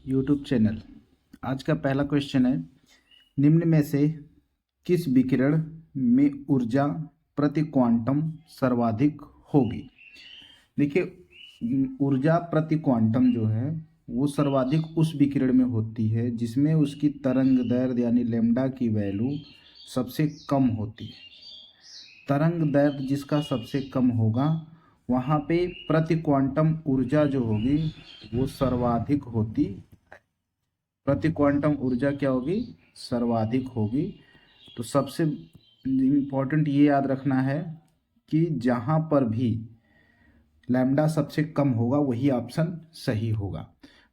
YouTube channel. आज का पहला क्वेश्चन है, निम्न में से किस विकिरण में ऊर्जा प्रति क्वांटम सर्वाधिक होगी। देखिए, ऊर्जा प्रति क्वांटम जो है वो सर्वाधिक उस विकिरण में होती है जिसमें उसकी तरंग दैर्ध्य यानी लैम्डा की वैल्यू सबसे कम होती है। तरंग दैर्ध्य जिसका सबसे कम होगा वहाँ पे प्रति क्वांटम ऊर्जा जो होगी वो सर्वाधिक होती है। प्रति क्वांटम ऊर्जा क्या होगी? सर्वाधिक होगी। तो सबसे इम्पोर्टेंट ये याद रखना है कि जहाँ पर भी लैम्डा सबसे कम होगा वही ऑप्शन सही होगा।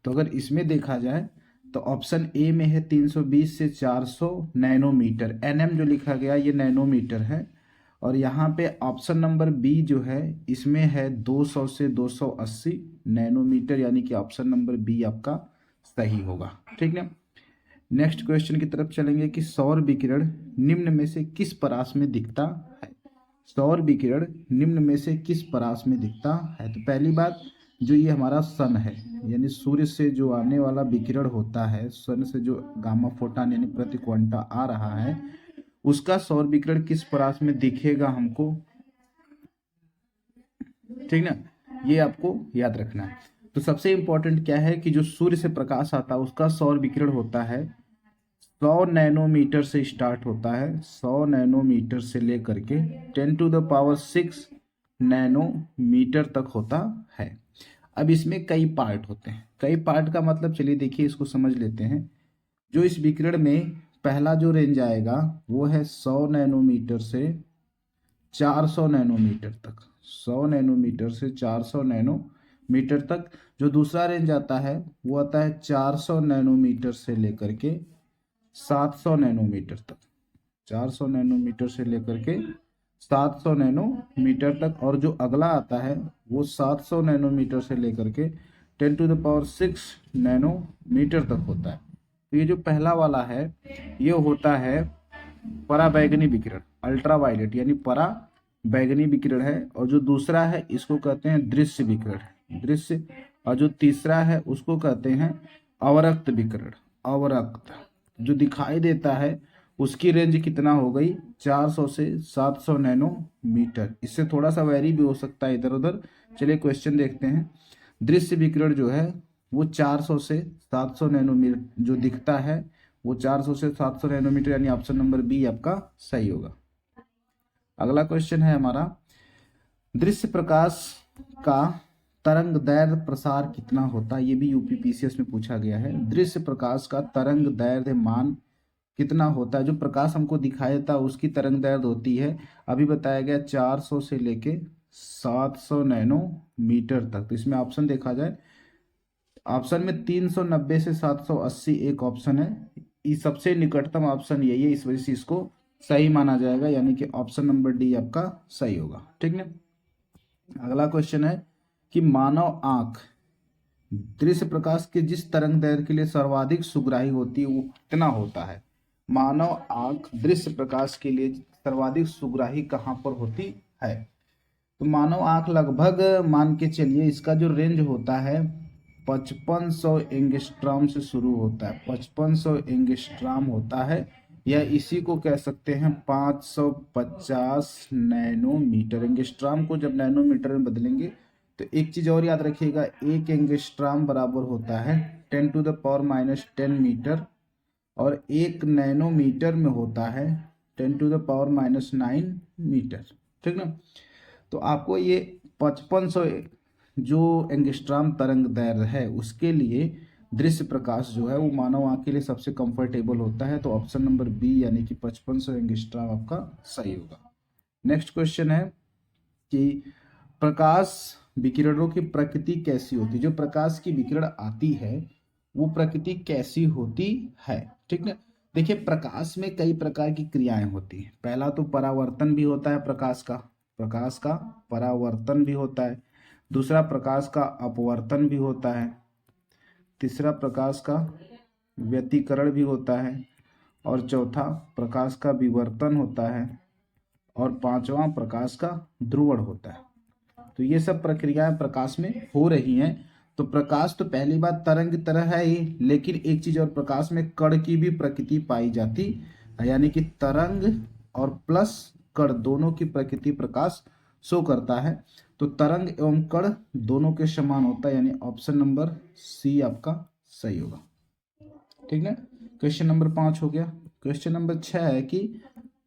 तो अगर इसमें देखा जाए तो ऑप्शन ए में है 320 से 400 नैनोमीटर। एनएम जो लिखा गया ये नैनोमीटर है। और यहाँ पे ऑप्शन नंबर बी जो है इसमें है 200 से 280 नैनोमीटर, यानी कि ऑप्शन नंबर बी आपका सही होगा। ठीक है, नेक्स्ट क्वेश्चन की तरफ चलेंगे कि सौर विकिरण निम्न में से किस परास में दिखता है। सौर विकिरण निम्न में से किस परास में दिखता है। तो पहली बात, जो ये हमारा सन है यानी सूर्य से जो आने वाला विकिरण होता है, सन से जो गामा फोटॉन यानी प्रति क्वांटा आ रहा है, उसका सौर विकिरण किस परास में दिखेगा हमको, ठीक ना, ये आपको याद रखना है। तो सबसे इंपॉर्टेंट क्या है कि जो सूर्य से प्रकाश आता है उसका सौर विकिरण होता है 100 नैनोमीटर से स्टार्ट होता है। 100 नैनोमीटर से लेकर के 10⁶ नैनोमीटर तक होता है। अब इसमें कई पार्ट होते हैं। कई पार्ट का मतलब चलिए देखिए इसको समझ लेते हैं। जो इस विकिरण में पहला जो रेंज आएगा वो है 100 नैनोमीटर से 400 नैनोमीटर तक। 100 नैनोमीटर से 400 नैनोमीटर तक। जो दूसरा रेंज आता है वो आता है 400 नैनोमीटर से लेकर के 700 नैनोमीटर तक। 400 नैनोमीटर से लेकर के 700 नैनोमीटर तक। और जो अगला आता है वो 700 नैनोमीटर से लेकर के 10⁶ नैनोमीटर तक होता है। तो ये जो पहला वाला है ये होता है पराबैंगनी विकिरण, अल्ट्रावायलेट यानी पराबैंगनी विकिरण है। और जो दूसरा है इसको कहते हैं दृश्य विकिरण, दृश्य। और जो तीसरा है उसको कहते हैं अवरक्त विकिरण, अवरक्त। जो दिखाई देता है उसकी रेंज कितना हो गई? 400 से 700 नैनोमीटर। इससे थोड़ा सा वैरी भी हो सकता है इधर उधर। चलिए क्वेश्चन देखते हैं। दृश्य विकिरण जो है वो 400 से 700 नैनोमीटर जो दिखता है वो 400 से 700 नैनोमीटर, यानी ऑप्शन नंबर बी आपका सही होगा। अगला क्वेश्चन है हमारा, दृश्य प्रकाश का तरंग दैर्ध्य प्रसार कितना होता है। ये भी यूपीपीसीएस में पूछा गया है। दृश्य प्रकाश का तरंग दैर्ध्य मान कितना होता है। जो प्रकाश हमको दिखाई देता है उसकी तरंग दैर्ध्य होती है, अभी बताया गया 400 से लेके 700 नैनोमीटर तक। तो इसमें ऑप्शन देखा जाए, ऑप्शन में 390 से 780 एक ऑप्शन है। इस सबसे निकटतम ऑप्शन यही है, इस वजह से इसको सही माना जाएगा, यानी कि ऑप्शन नंबर डी आपका सही होगा। ठीक है, अगला क्वेश्चन है कि मानव आंख दृश्य प्रकाश के जिस तरंग दैर्ध्य के लिए सर्वाधिक सुग्राही होती है वो कितना होता है। मानव आंख दृश्य प्रकाश के लिए सर्वाधिक सुग्राही कहाँ पर होती है। तो मानव आंख लगभग मान के चलिए इसका जो रेंज होता है 5500 एंगस्ट्रॉम से शुरू होता है। 5500 एंगस्ट्रॉम होता है, या इसी को कह सकते हैं 550 नैनोमीटर। एंगस्ट्रॉम को जब नैनोमीटर में बदलेंगे तो एक चीज और याद रखिएगा, एक एंगस्ट्रॉम बराबर होता है 10⁻⁻10 मीटर, और एक नैनोमीटर में होता है 10⁻⁹ मीटर। ठीक ना। तो आपको ये 5500 जो एंगस्ट्रॉम तरंग दैर्ध्य है उसके लिए दृश्य प्रकाश जो है वो मानव आंख के लिए सबसे कंफर्टेबल होता है। तो ऑप्शन नंबर बी यानी कि 5500 एंगस्ट्रॉम आपका सही होगा। नेक्स्ट क्वेश्चन है कि प्रकाश विकिरणों की प्रकृति कैसी होती है। जो प्रकाश की विकिरण आती है वो प्रकृति कैसी होती है। ठीक है, देखिए प्रकाश में कई प्रकार की क्रियाएं होती हैं। पहला तो परावर्तन भी होता है, प्रकाश का परावर्तन भी होता है। दूसरा प्रकाश का अपवर्तन भी होता है। तीसरा प्रकाश का व्यतिकरण भी होता है। और चौथा प्रकाश का विवर्तन होता है। और पांचवा प्रकाश का ध्रुवण होता है। तो ये सब प्रक्रियाएं प्रकाश में हो रही हैं। तो प्रकाश तो पहली बात तरंग की तरह है ही, लेकिन एक चीज और, प्रकाश में कण की भी प्रकृति पाई जाती है, यानी कि तरंग और प्लस कण दोनों की प्रकृति प्रकाश शो करता है। तो तरंग एवं कण दोनों के समान होता है, यानी ऑप्शन नंबर सी आपका सही होगा। ठीक है, क्वेश्चन नंबर 5 हो गया। क्वेश्चन नंबर 6 है कि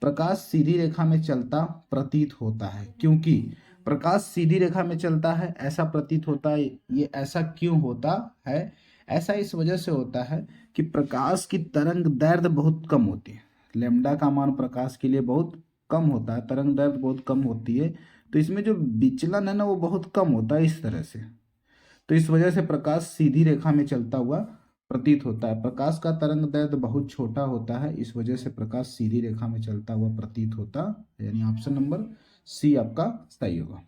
प्रकाश सीधी रेखा में चलता प्रतीत होता है, क्योंकि प्रकाश सीधी रेखा में चलता है ऐसा प्रतीत होता है, ये ऐसा क्यों होता है? ऐसा इस वजह से होता है कि प्रकाश की तरंग दैर्ध्य बहुत कम होती है, लेमडा का मान प्रकाश के लिए बहुत कम होता है, तरंग दैर्ध्य बहुत कम होती है, तो इसमें जो विचलन है ना वो बहुत कम होता है इस तरह से। तो इस वजह से प्रकाश सीधी रेखा में चलता हुआ प्रतीत होता है। प्रकाश का तरंग दैर्ध्य बहुत छोटा होता है, इस वजह से प्रकाश सीधी रेखा में चलता हुआ प्रतीत होता, यानी ऑप्शन नंबर सी आपका सही होगा।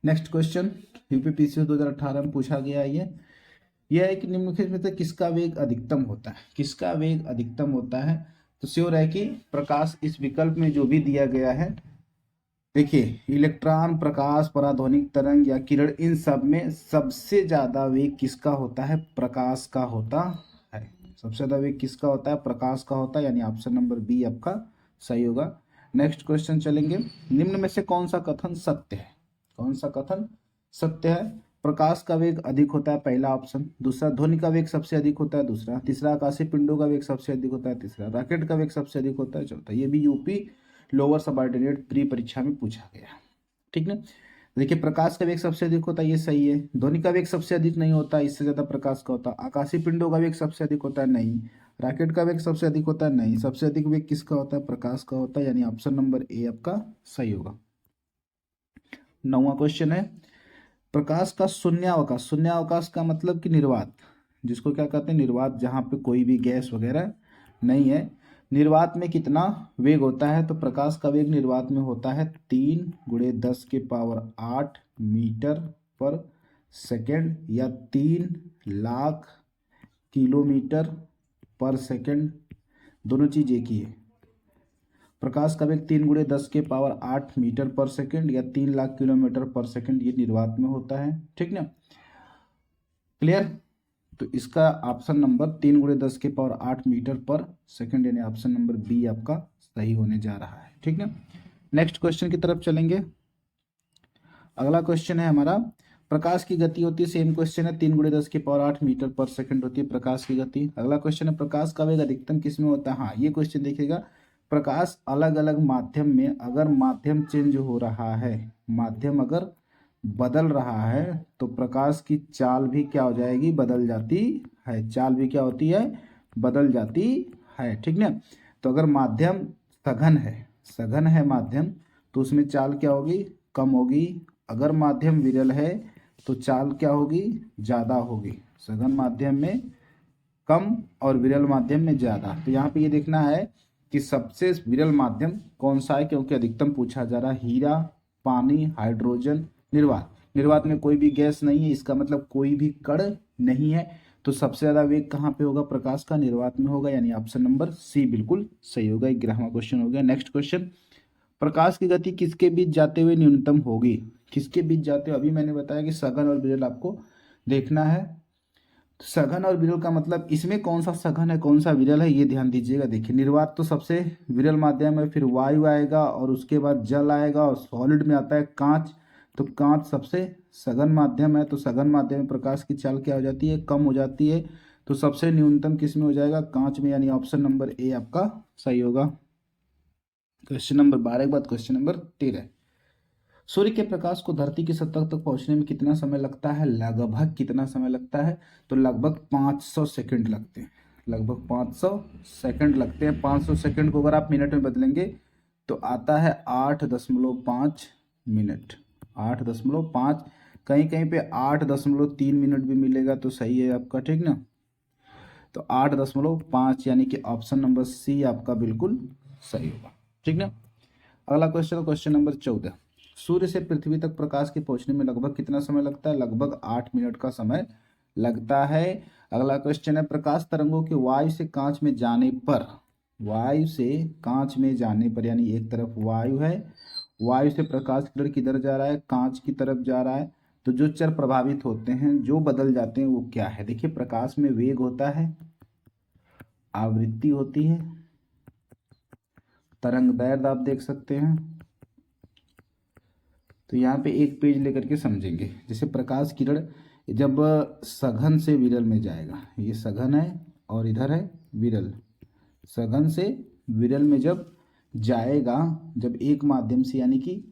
नेक्स्ट क्वेश्चन यूपीपीसीएस 2018 में पूछा गया यह है कि निम्नलिखित में से किसका वेग अधिकतम होता है? किसका वेग अधिकतम होता है? तो श्योर है कि प्रकाश, इस विकल्प में जो भी दिया गया है, देखिए इलेक्ट्रॉन, प्रकाश, पराध्वनिक तरंग या किरण, इन सब में सबसे ज्यादा वेग किसका होता है? प्रकाश का होता है। सबसे ज्यादा वेग किसका होता है? प्रकाश का होता है, यानी ऑप्शन नंबर बी आपका सही होगा। नेक्स्ट क्वेश्चन चलेंगे। निम्न में से कौन सा कथन सत्य है? कौन सा कथन सत्य है? प्रकाश का वेग अधिक होता है, पहला ऑप्शन। दूसरा, ध्वनि का वेग सबसे अधिक होता है, दूसरा। तीसरा, आकाशीय पिंडों का वेग सबसे अधिक होता है, तीसरा। रॉकेट का वेग सबसे अधिक होता है, चौथा। ये भी यूपी लोअर सबऑर्डिनेट प्री परीक्षा में पूछा गया। ठीक ना, देखिए प्रकाश का वेग सबसे अधिक होता है, ये सही है। ध्वनि का वेग सबसे अधिक नहीं होता, इससे ज्यादा प्रकाश का होता है। आकाशीय पिंडों का वेग सबसे अधिक होता है, नहीं। रॉकेट का वेग सबसे अधिक होता है, नहीं। सबसे अधिक वेग किसका होता है? प्रकाश का होता है, यानी ऑप्शन नंबर ए आपका सही होगा। 9वां क्वेश्चन है, प्रकाश का शून्यावकाश। शून्यावकाश का मतलब कि निर्वात, जिसको क्या कहते हैं? निर्वात, जहाँ पे कोई भी गैस वगैरह नहीं है। निर्वात में कितना वेग होता है? तो प्रकाश का वेग निर्वात में होता है 3 × 10⁸ मीटर पर सेकेंड, या 3,00,000 किलोमीटर पर सेकेंड। दोनों चीज एक ही है। प्रकाश का वेग 3 × 10⁸ मीटर पर सेकेंड या 3,00,000 किलोमीटर पर सेकेंड, ये निर्वात में होता है। ठीक ना, क्लियर? तो इसका ऑप्शन नंबर 3 × 10⁸ मीटर पर सेकेंड, यानी ऑप्शन नंबर बी आपका सही होने जा रहा है। ठीक ना, नेक्स्ट क्वेश्चन की तरफ चलेंगे। अगला क्वेश्चन है हमारा, प्रकाश की गति होती है, सेम क्वेश्चन है, 3 × 10⁸ मीटर पर सेकेंड होती है प्रकाश की गति। अगला क्वेश्चन है, प्रकाश का वेग अधिकतम किसमें होता है? हाँ, ये क्वेश्चन देखिएगा, प्रकाश अलग अलग माध्यम में, अगर माध्यम चेंज हो रहा है, माध्यम अगर बदल रहा है, तो प्रकाश की चाल भी क्या हो जाएगी? बदल जाती है। चाल भी क्या होती है? बदल जाती है। ठीक ना, तो अगर माध्यम सघन है, सघन है माध्यम, तो उसमें चाल क्या होगी? कम होगी। अगर माध्यम विरल है तो चाल क्या होगी? ज़्यादा होगी। सघन माध्यम में कम और विरल माध्यम में ज़्यादा। तो यहाँ पे ये देखना है कि सबसे विरल माध्यम कौन सा है, क्योंकि अधिकतम पूछा जा रहा है। हीरा, पानी, हाइड्रोजन, निर्वात। निर्वात में कोई भी गैस नहीं है, इसका मतलब कोई भी कण नहीं है, तो सबसे ज़्यादा वेग कहाँ पे होगा? प्रकाश का निर्वात में होगा, यानी ऑप्शन नंबर सी बिल्कुल सही होगा। 11वां क्वेश्चन हो गया। नेक्स्ट क्वेश्चन, प्रकाश की गति किसके बीच जाते हुए न्यूनतम होगी? किसके बीच जाते हुए? अभी मैंने बताया कि सघन और विरल आपको देखना है। सघन और विरल का मतलब इसमें कौन सा सघन है, कौन सा विरल है, ये ध्यान दीजिएगा। देखिए निर्वात तो सबसे विरल माध्यम है, फिर वायु आएगा और उसके बाद जल आएगा, और सॉलिड में आता है कांच। तो कांच सबसे सघन माध्यम है, तो सघन माध्यम में प्रकाश की चाल क्या हो जाती है? कम हो जाती है। तो सबसे न्यूनतम किस में हो जाएगा? कांच में, यानी ऑप्शन नंबर ए आपका सही होगा। क्वेश्चन नंबर 12 के बाद क्वेश्चन नंबर 13, सूर्य के प्रकाश को धरती की सतह तक पहुंचने में कितना समय लगता है? लगभग कितना समय लगता है? तो लगभग 500 सेकंड लगते हैं। लगभग 500 सेकंड लगते हैं। 500 सेकंड को अगर आप मिनट में बदलेंगे तो आता है 8.5 मिनट। 8.5, कहीं कहीं पे 8.3 मिनट भी मिलेगा तो सही है आपका। ठीक ना, तो 8.5, यानी कि ऑप्शन नंबर सी आपका बिल्कुल सही होगा। ठीक ना, अगला क्वेश्चन, क्वेश्चन नंबर 14, सूर्य से पृथ्वी तक प्रकाश के पहुंचने में लगभग कितना समय लगता है? लगभग 8 मिनट का समय लगता है। अगला क्वेश्चन है, प्रकाश तरंगों के वायु से कांच में जाने पर, वायु से कांच में जाने पर, यानी एक तरफ वायु है, वायु से प्रकाश किरण किधर जा रहा है? कांच की तरफ जा रहा है, तो जो चर प्रभावित होते हैं, जो बदल जाते हैं, वो क्या है? देखिए, प्रकाश में वेग होता है, आवृत्ति होती है, तरंग दैर्ध्य आप देख सकते हैं। तो यहाँ पे एक पेज लेकर के समझेंगे। जैसे प्रकाश किरण जब सघन से विरल में जाएगा, ये सघन है और इधर है विरल, सघन से विरल में जब जाएगा, जब एक माध्यम से, यानी कि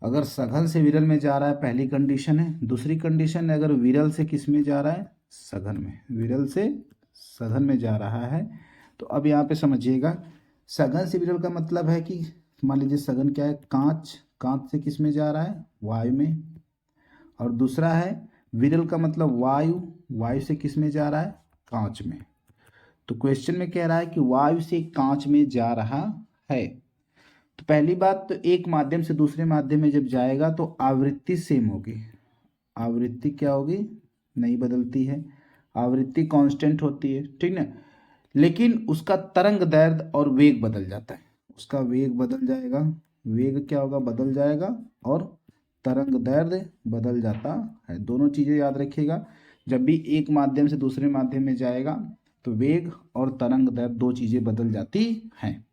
अगर सघन से विरल में जा रहा है, पहली कंडीशन है। दूसरी कंडीशन है अगर विरल से किस में जा रहा है? सघन में। विरल से सघन में जा रहा है। तो अब यहाँ पे समझिएगा, सघन से विरल का मतलब है कि मान लीजिए सघन क्या है? कांच, कांच से किस में जा रहा है? वायु में। और दूसरा है विरल का मतलब वायु, वायु से किस में जा रहा है? कांच में। तो क्वेश्चन में कह रहा है कि वायु से कांच में जा रहा है। तो पहली बात तो एक माध्यम से दूसरे माध्यम में जब जाएगा तो आवृत्ति सेम होगी। आवृत्ति क्या होगी? नहीं बदलती है, आवृत्ति कांस्टेंट होती है, ठीक ना। लेकिन उसका तरंग दैर्ध्य और वेग बदल जाता है, उसका वेग बदल जाएगा, वेग क्या होगा? बदल जाएगा, और तरंग दैर्ध्य बदल जाता है। दोनों चीज़ें याद रखिएगा, जब भी एक माध्यम से दूसरे माध्यम में जाएगा तो वेग और तरंग दैर्ध्य दो चीज़ें बदल जाती हैं।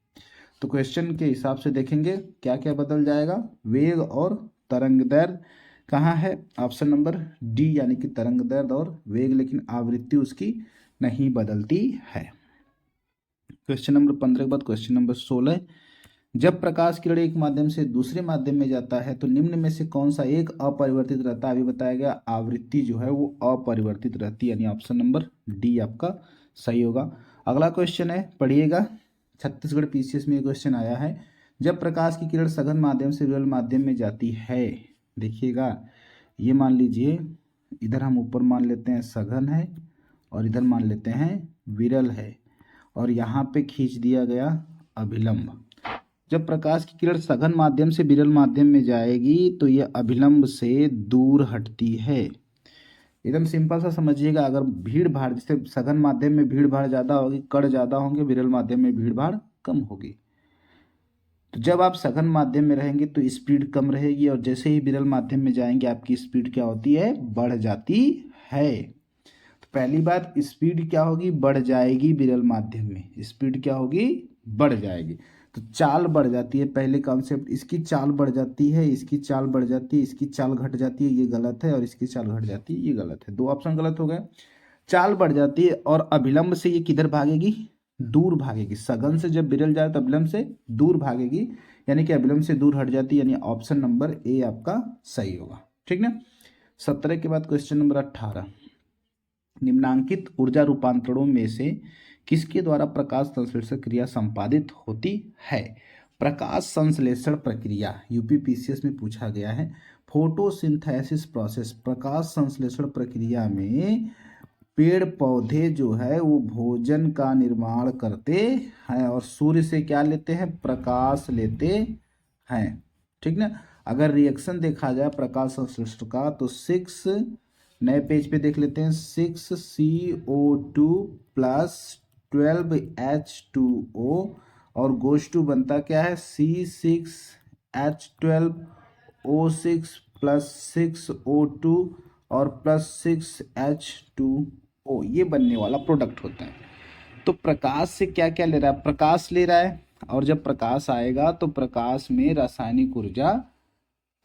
तो क्वेश्चन के हिसाब से देखेंगे क्या क्या बदल जाएगा? वेग और तरंग दैर्ध्य कहाँ है? ऑप्शन नंबर डी, यानी कि तरंग दैर्ध्य और वेग, लेकिन आवृत्ति उसकी नहीं बदलती है। क्वेश्चन नंबर 15 के बाद क्वेश्चन नंबर 16, जब प्रकाश किरण एक माध्यम से दूसरे माध्यम में जाता है तो निम्न में से कौन सा एक अपरिवर्तित रहता है? अभी बताया गया आवृत्ति जो है वो अपरिवर्तित रहती है, यानी ऑप्शन नंबर डी आपका सही होगा। अगला क्वेश्चन है, पढ़िएगा, छत्तीसगढ़ पीसीएस में ये क्वेश्चन आया है। जब प्रकाश की किरण सघन माध्यम से विरल माध्यम में जाती है, देखिएगा, ये मान लीजिए इधर हम ऊपर मान लेते हैं सघन है और इधर मान लेते हैं विरल है, और यहाँ पे खींच दिया गया अभिलंब। जब प्रकाश की किरण सघन माध्यम से विरल माध्यम में जाएगी तो यह अभिलंब से दूर हटती है। एकदम सिंपल सा समझिएगा, अगर भीड़ भाड़, जैसे सघन माध्यम में भीड़ भाड़ ज़्यादा होगी, कण ज़्यादा होंगे, विरल माध्यम में भीड़ भाड़ कम होगी। तो जब आप सघन माध्यम में रहेंगे तो स्पीड कम रहेगी, और जैसे ही विरल माध्यम में जाएंगे आपकी स्पीड क्या होती है? बढ़ जाती है। तो पहली बात, स्पीड क्या होगी? बढ़ जाएगी। विरल माध्यम में स्पीड क्या होगी? बढ़ जाएगी। तो चाल बढ़ जाती है, पहले कॉन्सेप्ट, इसकी चाल बढ़ जाती है, इसकी चाल बढ़ जाती है, इसकी चाल घट जाती है, ये गलत है, और इसकी चाल घट जाती है, ये गलत है। दो ऑप्शन गलत हो गए। चाल बढ़ जाती है, और अभिलंब से ये किधर भागेगी? दूर भागेगी। सघन से जब विरल जाए तो अभिलंब से दूर भागेगी, यानी कि अभिलंब से दूर हट जाती है, यानी ऑप्शन नंबर ए आपका सही होगा, ठीक ना। 17 के बाद क्वेश्चन नंबर 18, निम्नांकित ऊर्जा रूपांतरणों में से किसके द्वारा प्रकाश संश्लेषण क्रिया संपादित होती है? प्रकाश संश्लेषण प्रक्रिया यूपीपीसीएस में पूछा गया है। फोटोसिंथेसिस प्रोसेस, प्रकाश संश्लेषण प्रक्रिया में पेड़ पौधे जो है वो भोजन का निर्माण करते हैं और सूर्य से क्या लेते हैं? प्रकाश लेते हैं, ठीक ना। अगर रिएक्शन देखा जाए प्रकाश संश्लेषण का तो 6, नए पेज पे देख लेते हैं, 6CO2 प्लस 12H2O और गोज टू बनता क्या है? C6H12O6 प्लस 6O2 और प्लस 6H2O, ये बनने वाला प्रोडक्ट होता है। तो प्रकाश से क्या क्या ले रहा है? प्रकाश ले रहा है, और जब प्रकाश आएगा तो प्रकाश में रासायनिक ऊर्जा,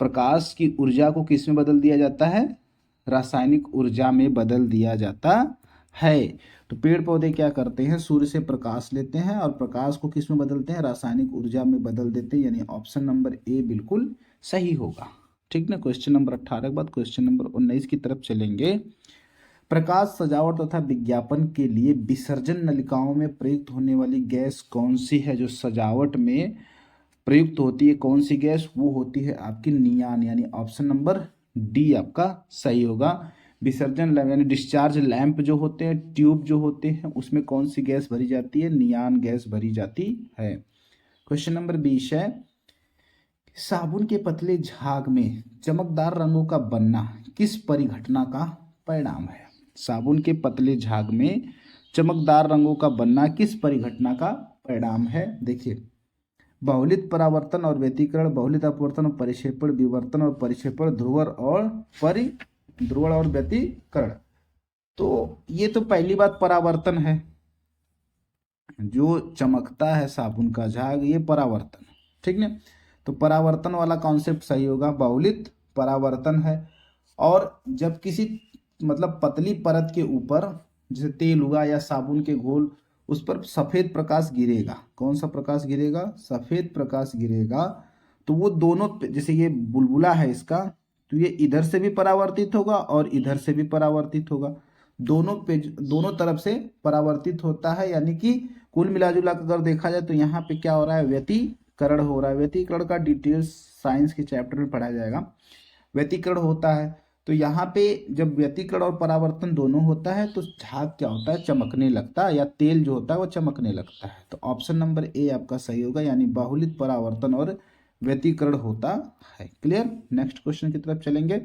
प्रकाश की ऊर्जा को किस में बदल दिया जाता है? रासायनिक ऊर्जा में बदल दिया जाता है। तो पेड़ पौधे क्या करते हैं? सूर्य से प्रकाश लेते हैं और प्रकाश को किस में बदलते हैं? रासायनिक ऊर्जा में बदल देते हैं, यानी ऑप्शन नंबर ए बिल्कुल सही होगा, ठीक ना। क्वेश्चन नंबर 18 के बाद क्वेश्चन नंबर 19 की तरफ चलेंगे। प्रकाश सजावट तथा विज्ञापन के लिए विसर्जन नलिकाओं में प्रयुक्त होने वाली गैस कौन सी है? जो सजावट में प्रयुक्त होती है कौन सी गैस? वो होती है आपकी नियान, यानी ऑप्शन नंबर डी आपका सही होगा। विसर्जन यानी डिस्चार्ज लैंप जो होते हैं, ट्यूब जो होते हैं, उसमें कौन सी गैस भरी जाती है? नियान गैस भरी जाती है। क्वेश्चन नंबर 20 है, साबुन के पतले झाग में चमकदार रंगों का बनना किस परिघटना का परिणाम है? साबुन के पतले झाग में चमकदार रंगों का बनना किस परिघटना का परिणाम है? देखिए, बहुलित परावर्तन और व्यतिकरण, बहुलित अपवर्तन और परिक्षेपण, विवर्तन और परिक्षेपण, ध्रुवण और व्यतिकरण। तो ये तो पहली बात परावर्तन है, जो चमकता है साबुन का झाग, ये परावर्तन, ठीक ना। तो परावर्तन वाला कॉन्सेप्ट सही होगा, बहुलित परावर्तन है। और जब किसी मतलब पतली परत के ऊपर जैसे तेल हुआ या साबुन के घोल, उस पर सफेद प्रकाश गिरेगा, कौन सा प्रकाश गिरेगा, सफेद प्रकाश गिरेगा, तो वो दोनों जैसे ये बुलबुला है इसका, तो ये इधर से भी परावर्तित होगा और इधर से भी परावर्तित होगा, दोनों तरफ से परावर्तित होता है। यानी कि कुल मिलाजुला कर अगर देखा जाए तो यहाँ पे क्या हो रहा है, व्यतिकरण हो रहा है। व्यतिकरण का डिटेल्स साइंस के चैप्टर में पढ़ाया जाएगा। व्यतिकरण होता है तो यहाँ पे जब व्यतिकरण और परावर्तन दोनों होता है तो झाग क्या होता है, चमकने लगता है, या तेल जो होता है वो चमकने लगता है। तो ऑप्शन नंबर ए आपका सही होगा, यानी बहुलित परावर्तन और व्यतिकरण होता है। क्लियर। नेक्स्ट क्वेश्चन की तरफ चलेंगे।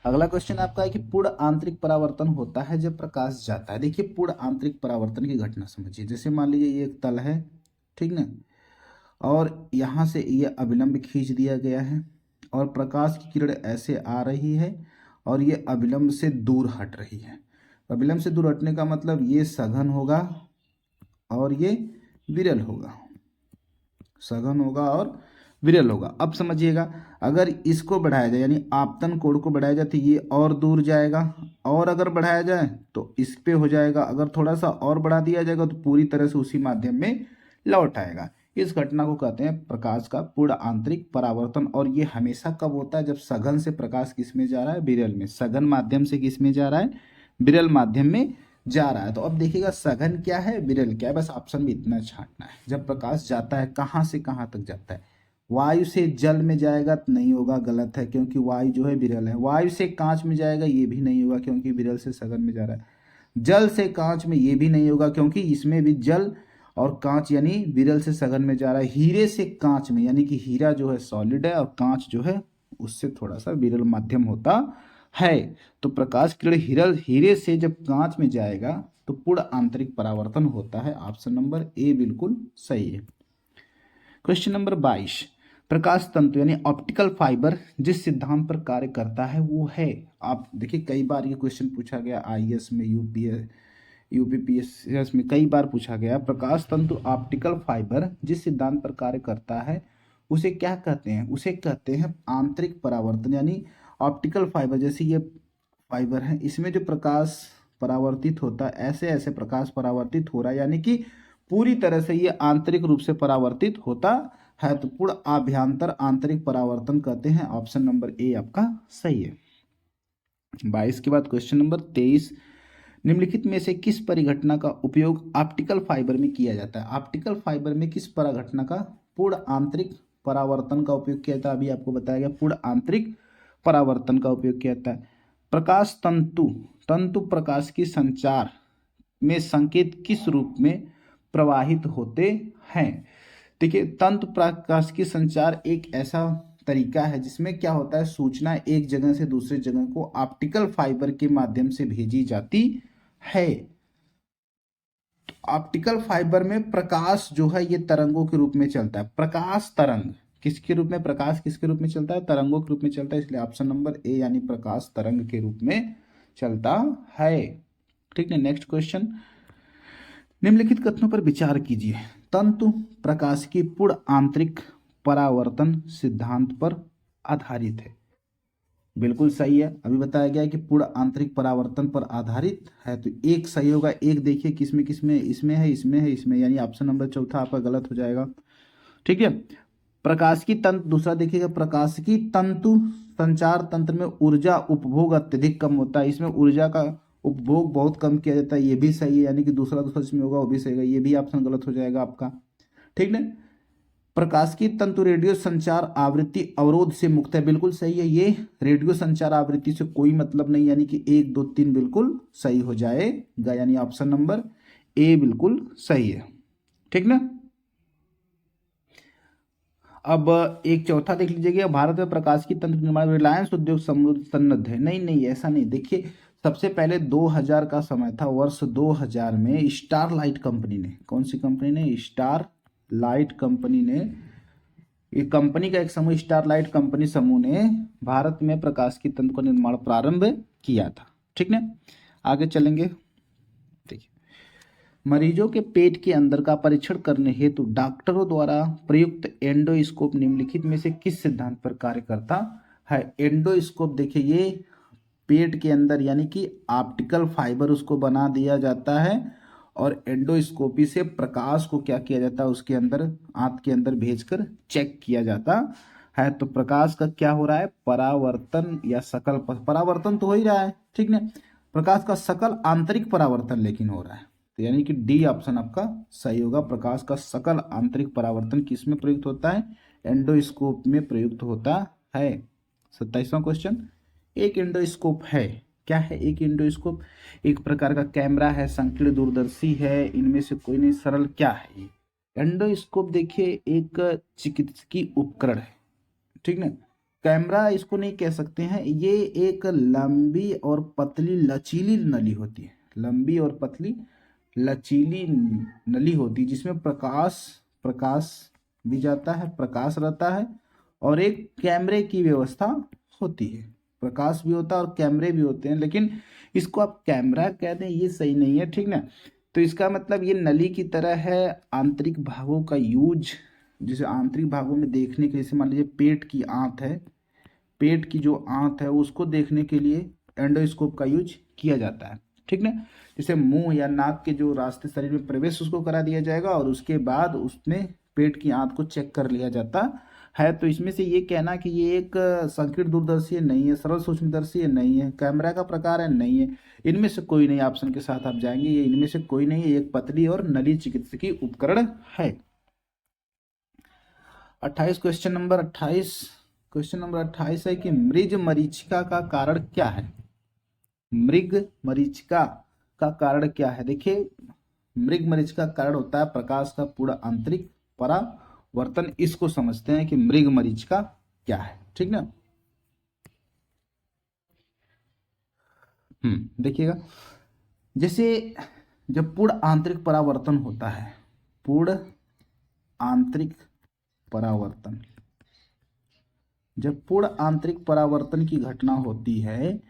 अगला क्वेश्चन आपका है कि पूर्ण आंतरिक परावर्तन होता है जब प्रकाश जाता है। देखिए पूर्ण आंतरिक परावर्तन की घटना समझिए। जैसे मान लीजिए ये एक तल है, ठीक ना, और यहाँ से ये अभिलंब खींच दिया गया है और प्रकाश की किरण ऐसे आ रही है और ये अभिलंब से दूर हट रही है। अभिलंब से दूर हटने का मतलब ये सघन होगा और ये विरल होगा, सघन होगा और विरल होगा। अब समझिएगा, अगर इसको बढ़ाया जाए यानी आपतन कोण को बढ़ाया जाए तो ये और दूर जाएगा, और अगर बढ़ाया जाए तो इस पे हो जाएगा, अगर थोड़ा सा और बढ़ा दिया जाएगा तो पूरी तरह से उसी माध्यम में लौट आएगा। इस घटना को कहते हैं प्रकाश का पूर्ण आंतरिक परावर्तन। और ये हमेशा कब होता है, जब सघन से प्रकाश किस में जा रहा है, विरल में। सघन माध्यम से किस में जा रहा है, विरल माध्यम में जा रहा है। तो अब देखिएगा सघन क्या है, विरल क्या है, बस ऑप्शन में इतना छांटना है। जब प्रकाश जाता है कहाँ से कहाँ तक जाता है, वायु से जल में जाएगा तो नहीं होगा, गलत है, क्योंकि वायु जो है विरल है। वायु से कांच में जाएगा, ये भी नहीं होगा क्योंकि विरल से सघन में जा रहा है। जल से कांच में, ये भी नहीं होगा क्योंकि इसमें भी जल और कांच यानी विरल से सघन में जा रहा है। हीरे से कांच में, यानी कि हीरा जो है सॉलिड है और कांच जो है उससे थोड़ा सा विरल माध्यम होता है। तो प्रकाश किरण हीरे से जब कांच में जाएगा तो पूर्ण आंतरिक परावर्तन होता है। ऑप्शन नंबर ए बिल्कुल सही है। क्वेश्चन नंबर 22, प्रकाश तंतु यानी ऑप्टिकल फाइबर जिस सिद्धांत पर कार्य करता है वो है। आप देखिए कई बार ये क्वेश्चन पूछा गया आईएएस में, यूपीपीएससी में कई बार पूछा गया। प्रकाश तंतु ऑप्टिकल फाइबर जिस सिद्धांत पर कार्य करता है उसे क्या कहते हैं, उसे कहते हैं आंतरिक परावर्तन। यानी ऑप्टिकल फाइबर, जैसे ये फाइबर है, इसमें जो प्रकाश परावर्तित होता है, ऐसे ऐसे प्रकाश परावर्तित हो रहा है, यानी कि पूरी तरह से ये आंतरिक रूप से परावर्तित होता है। तो पूर्ण आभ्यंतर आंतरिक परावर्तन कहते हैं। ऑप्शन नंबर ए आपका सही है। 22 के बाद क्वेश्चन नंबर 23, निम्नलिखित में से किस परिघटना का उपयोग ऑप्टिकल फाइबर में किया जाता है। ऑप्टिकल फाइबर में किस परिघटना का पूर्ण आंतरिक परावर्तन का उपयोग किया जाता है, अभी आपको बताया गया। पूर्ण आंतरिक परावर्तन का उपयोग किया जाता है। प्रकाश तंतु प्रकाश की संचार में संकेत किस रूप में प्रवाहित होते हैं। देखिए तंतु प्रकाश की संचार एक ऐसा तरीका है जिसमें क्या होता है, सूचना एक जगह से दूसरी जगह को ऑप्टिकल फाइबर के माध्यम से भेजी जाती है। ऑप्टिकल फाइबर में प्रकाश जो है ये तरंगों के रूप में चलता है। प्रकाश तरंग किसके रूप में, प्रकाश किसके रूप में चलता है, तरंगों के रूप में चलता है। इसलिए ऑप्शन नंबर ए यानी प्रकाश तरंग के रूप में चलता है। ठीक है। नेक्स्ट क्वेश्चन, निम्नलिखित कथनों पर विचार कीजिए। तंतु प्रकाश की पूर्ण आंतरिक परावर्तन सिद्धांत पर आधारित है। बिल्कुल सही है। अभी बताया गया है कि पूर्ण आंतरिक परावर्तन पर आधारित है, तो एक सही होगा। एक देखिए किसमें किसमें, इसमें है, इसमें है, इसमें, यानी ऑप्शन नंबर चौथा आपका गलत हो जाएगा। ठीक है। प्रकाश की तंत्र, दूसरा देखिएगा, प्रकाश की तंतु संचार तंत्र में ऊर्जा उपभोग अत्यधिक कम होता है। इसमें ऊर्जा का उपभोग बहुत कम किया जाता है, ये भी सही है। यानी कि दूसरा इसमें होगा वो भी सही है, ये भी ऑप्शन गलत हो जाएगा आपका। ठीक ना। प्रकाश की तंतु रेडियो संचार आवृत्ति अवरोध से मुक्त है, बिल्कुल सही है। ये रेडियो संचार आवृत्ति से कोई मतलब नहीं, यानी कि 1 2 3 बिल्कुल सही हो जाएगा, यानी ऑप्शन नंबर ए बिल्कुल सही है। ठीक ना। अब एक चौथा देख लीजिएगा, भारत में प्रकाश की तंत्र निर्माण रिलायंस उद्योग सन्नद्ध है। नहीं नहीं, ऐसा नहीं। देखिए सबसे पहले 2000 का समय था, वर्ष 2000 में स्टारलाइट कंपनी ने, कौन सी कंपनी ने, स्टारलाइट कंपनी ने, ये कंपनी का एक समूह स्टारलाइट कंपनी समूह ने भारत में प्रकाश की तंत्र का निर्माण प्रारंभ किया था। ठीक ना, आगे चलेंगे। देखिए, मरीजों के पेट के अंदर का परीक्षण करने हेतु डॉक्टरों द्वारा प्रयुक्त एंडोस्कोप निम्नलिखित में से किस सिद्धांत पर कार्य करता है। एंडोस्कोप देखिए, ये पेट के अंदर यानी कि ऑप्टिकल फाइबर उसको बना दिया जाता है और एंडोस्कोपी से प्रकाश को क्या किया जाता है, उसके अंदर, आंत के अंदर भेजकर चेक किया जाता है। तो प्रकाश का क्या हो रहा है, परावर्तन या सकल परावर्तन तो हो ही रहा है, ठीक ना, प्रकाश का सकल आंतरिक परावर्तन लेकिन हो रहा है। तो यानी कि डी ऑप्शन आपका सही होगा। प्रकाश का सकल आंतरिक परावर्तन किस में प्रयुक्त होता है, एंडोस्कोप में प्रयुक्त होता है। 27वां क्वेश्चन, एक एंडोस्कोप है, क्या है एक एंडोस्कोप, एक प्रकार का कैमरा है, संकीर्ण दूरदर्शी है, इनमें से कोई नहीं, सरल क्या है ये। एंडोस्कोप देखिए एक चिकित्सकीय उपकरण है, ठीक ना, कैमरा इसको नहीं कह सकते हैं। ये एक लंबी और पतली लचीली नली होती है, लंबी और पतली लचीली नली होती है जिसमें प्रकाश भी जाता है, प्रकाश रहता है और एक कैमरे की व्यवस्था होती है। प्रकाश भी होता है और कैमरे भी होते हैं, लेकिन इसको आप कैमरा कह दें ये सही नहीं है, ठीक ना। तो इसका मतलब ये नली की तरह है, आंतरिक भागों का यूज, जिसे आंतरिक भागों में देखने के, जैसे मान लीजिए पेट की आंत है, पेट की जो आंत है उसको देखने के लिए एंडोस्कोप का यूज किया जाता है, ठीक ना। जैसे मुंह या नाक के जो रास्ते शरीर में प्रवेश उसको करा दिया जाएगा और उसके बाद उसमें पेट की आंत को चेक कर लिया जाता है। तो इसमें से ये कहना कि ये एक संकीर्ण दूरदर्शी नहीं है, सरल सूक्ष्मदर्शी नहीं है, कैमरा का प्रकार है नहीं है, इनमें से कोई नहीं, ऑप्शन के साथ आप जाएंगे, ये इनमें से कोई नहीं है, एक पतली और नली चिकित्सकीय उपकरण है। 28 क्वेश्चन नंबर 28 है कि मृग मरीचिका का कारण क्या है। मृग मरीचिका का कारण क्या है। देखिए, मृग मरीचिका का कारण होता है प्रकाश का पूर्ण आंतरिक परावर्तन। इसको समझते हैं कि मृग मरीचिका क्या है, ठीक ना। देखिएगा, जैसे जब पूर्ण आंतरिक परावर्तन होता है, पूर्ण आंतरिक परावर्तन, जब पूर्ण आंतरिक परावर्तन की घटना होती है,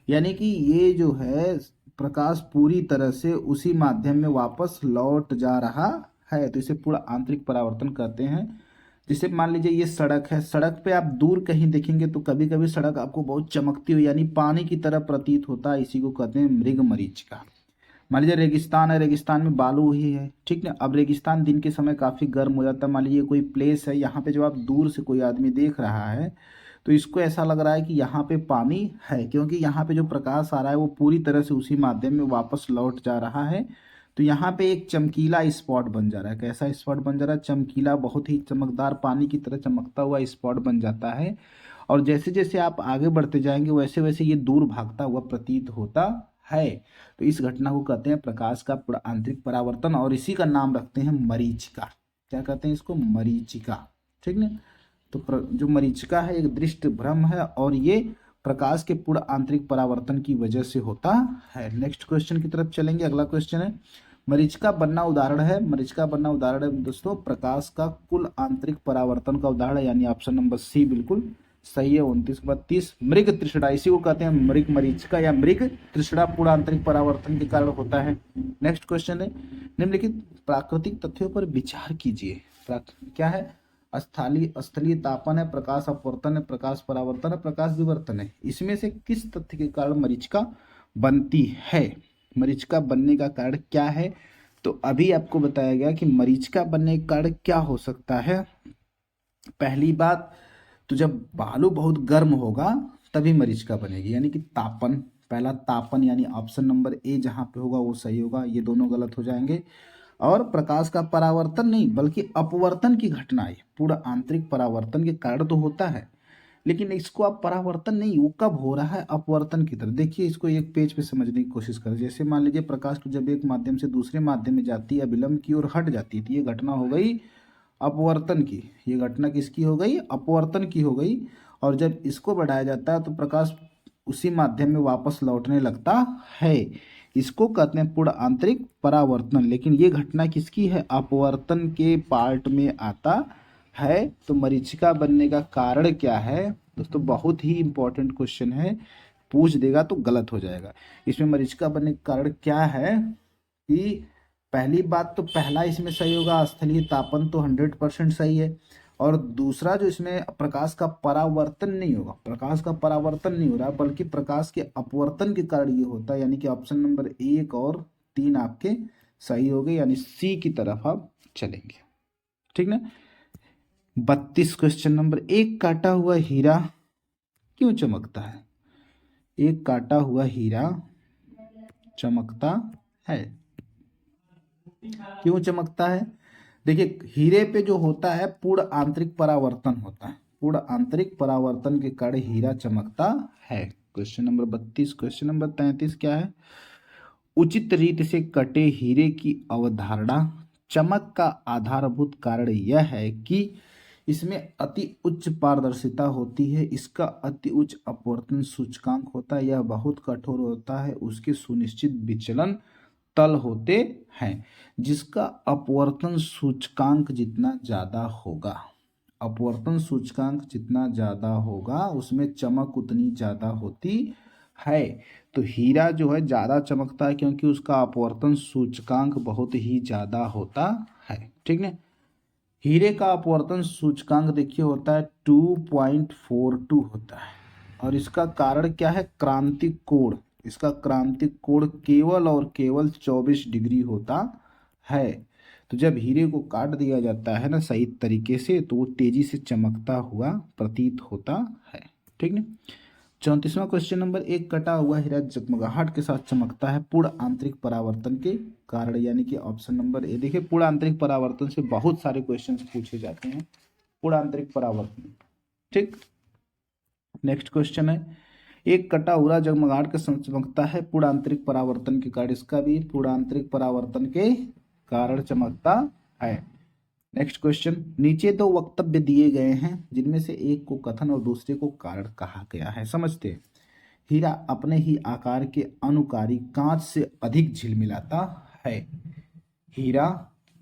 यानी कि ये जो है प्रकाश पूरी तरह से उसी माध्यम में वापस लौट जा रहा है, तो इसे पूर्ण आंतरिक परावर्तन कहते हैं। जैसे मान लीजिए ये सड़क है, सड़क पे आप दूर कहीं देखेंगे तो कभी कभी सड़क आपको बहुत चमकती हुई यानी पानी की तरह प्रतीत होता है, इसी को कहते हैं मृग मरीचिका। मान लीजिए रेगिस्तान है, रेगिस्तान में बालू ही है, ठीक ना। अब रेगिस्तान दिन के समय काफ़ी गर्म हो जाता है, मान लीजिए कोई प्लेस है, यहाँ पे जब आप दूर से कोई आदमी देख रहा है तो इसको ऐसा लग रहा है कि यहाँ पे पानी है, क्योंकि यहाँ पे जो प्रकाश आ रहा है वो पूरी तरह से उसी माध्यम में वापस लौट जा रहा है। तो यहाँ पे एक चमकीला स्पॉट बन जा रहा है। कैसा स्पॉट बन जा रहा है, चमकीला, बहुत ही चमकदार, पानी की तरह चमकता हुआ स्पॉट बन जाता है। और जैसे जैसे आप आगे बढ़ते जाएंगे वैसे वैसे ये दूर भागता हुआ प्रतीत होता है। तो इस घटना को कहते हैं प्रकाश का पूर्ण आंतरिक परावर्तन और इसी का नाम रखते हैं मरीचिका। क्या कहते हैं इसको, मरीचिका, ठीक ना। तो जो मरीचिका है एक दृष्टि भ्रम है और ये प्रकाश के पूर्ण आंतरिक परावर्तन की वजह से होता है। नेक्स्ट क्वेश्चन की तरफ चलेंगे। अगला क्वेश्चन है, मरीचिका बनना उदाहरण है। मरीचिका बनना उदाहरण है दोस्तों प्रकाश का कुल आंतरिक परावर्तन का उदाहरण है, यानी ऑप्शन नंबर सी बिल्कुल सही है। 29-32 मृग तृष्णा, इसी को कहते हैं मृग मरीचिका या मृग तृष्णा, पूर्ण आंतरिक परावर्तन के कारण होता है। नेक्स्ट क्वेश्चन है, निम्नलिखित प्राकृतिक तथ्यों पर विचार कीजिए। क्या है, स्थलीय तापन है, प्रकाश अपवर्तन है, प्रकाश परावर्तन है, प्रकाश विवर्तन है। इसमें से किस तथ्य के कारण मरीचिका बनती है, मरीचिका बनने का कारण क्या है। तो अभी आपको बताया गया कि मरीचिका बनने का कारण क्या हो सकता है। पहली बात तो जब बालू बहुत गर्म होगा तभी मरीचिका बनेगी, यानी कि तापन, पहला तापन, यानी ऑप्शन नंबर ए जहाँ पे होगा वो सही होगा, ये दोनों गलत हो जाएंगे। और प्रकाश का परावर्तन नहीं बल्कि अपवर्तन की घटना है, पूरा आंतरिक परावर्तन के कारण तो होता है, लेकिन इसको आप परावर्तन नहीं, वो कब हो रहा है, अपवर्तन की तरह। देखिए इसको एक पेज पे समझने की कोशिश करें। जैसे मान लीजिए प्रकाश तो जब एक माध्यम से दूसरे माध्यम में जाती है, विलंब की ओर हट जाती है, तो ये घटना हो गई अपवर्तन की। ये घटना किसकी हो गई, अपवर्तन की हो गई। और जब इसको बढ़ाया जाता है तो प्रकाश उसी माध्यम में वापस लौटने लगता है। इसको कहते हैं पूर्ण आंतरिक परावर्तन। लेकिन ये घटना किसकी है? अपवर्तन के पार्ट में आता है। तो मरीचिका बनने का कारण क्या है दोस्तों? बहुत ही इंपॉर्टेंट क्वेश्चन है, पूछ देगा तो गलत हो जाएगा। इसमें मरीचिका बनने का कारण क्या है कि पहली बात तो पहला इसमें सही होगा, स्थलीय तापन तो 100% सही है। और दूसरा जो इसमें प्रकाश का परावर्तन नहीं होगा, प्रकाश का परावर्तन नहीं हो रहा बल्कि प्रकाश के अपवर्तन के कारण ये होता है। यानी कि ऑप्शन नंबर 1 और 3 आपके सही हो गए, यानी सी की तरफ आप चलेंगे। ठीक ना। 32 क्वेश्चन नंबर, एक काटा हुआ हीरा क्यों चमकता है? एक काटा हुआ हीरा चमकता है, क्यों चमकता है? देखिए, हीरे पे जो होता है पूर्ण आंतरिक परावर्तन होता है, पूर्ण आंतरिक परावर्तन के कारण हीरा चमकता है। Question number 32। क्वेश्चन नंबर 33 क्या है? उचित रीत से कटे हीरे की अवधारणा। चमक का आधारभूत कारण यह है कि इसमें अति उच्च पारदर्शिता होती है, इसका अति उच्च अपवर्तन सूचकांक होता है, यह बहुत कठोर होता है, उसके सुनिश्चित विचलन तल होते हैं। जिसका अपवर्तन सूचकांक जितना ज्यादा होगा, अपवर्तन सूचकांक जितना ज्यादा होगा उसमें चमक उतनी ज्यादा होती है। तो हीरा जो है ज्यादा चमकता है क्योंकि उसका अपवर्तन सूचकांक बहुत ही ज्यादा होता है। ठीक है। हीरे का अपवर्तन सूचकांक देखिए होता है 2.42 होता है। और इसका कारण क्या है? क्रांतिक कोण। इसका क्रांतिक कोण केवल और केवल 24 डिग्री होता है। तो जब हीरे को काट दिया जाता है ना सही तरीके से, तो वो तेजी से चमकता हुआ प्रतीत होता है। ठीक है। 34वां क्वेश्चन नंबर, एक कटा हुआ हीरा जगमगाहट के साथ चमकता है पूर्ण आंतरिक परावर्तन के कारण। यानी कि ऑप्शन नंबर ए। देखिए, पूर्ण आंतरिक परावर्तन से बहुत सारे क्वेश्चन पूछे जाते हैं, पूर्ण आंतरिक परावर्तन। ठीक। नेक्स्ट क्वेश्चन है, एक कटा हुआ जगमगाहट के साथ चमकता है पूर्ण आंतरिक परावर्तन के कारण। इसका भी पूर्ण आंतरिक परावर्तन के कारण चमकता है। नेक्स्ट क्वेश्चन, नीचे दो वक्तव्य दिए गए हैं जिनमें से एक को कथन और दूसरे को कारण कहा गया है। समझते हैं। हीरा अपने ही आकार के अनुकारी कांच से अधिक झिलमिलाता है। हीरा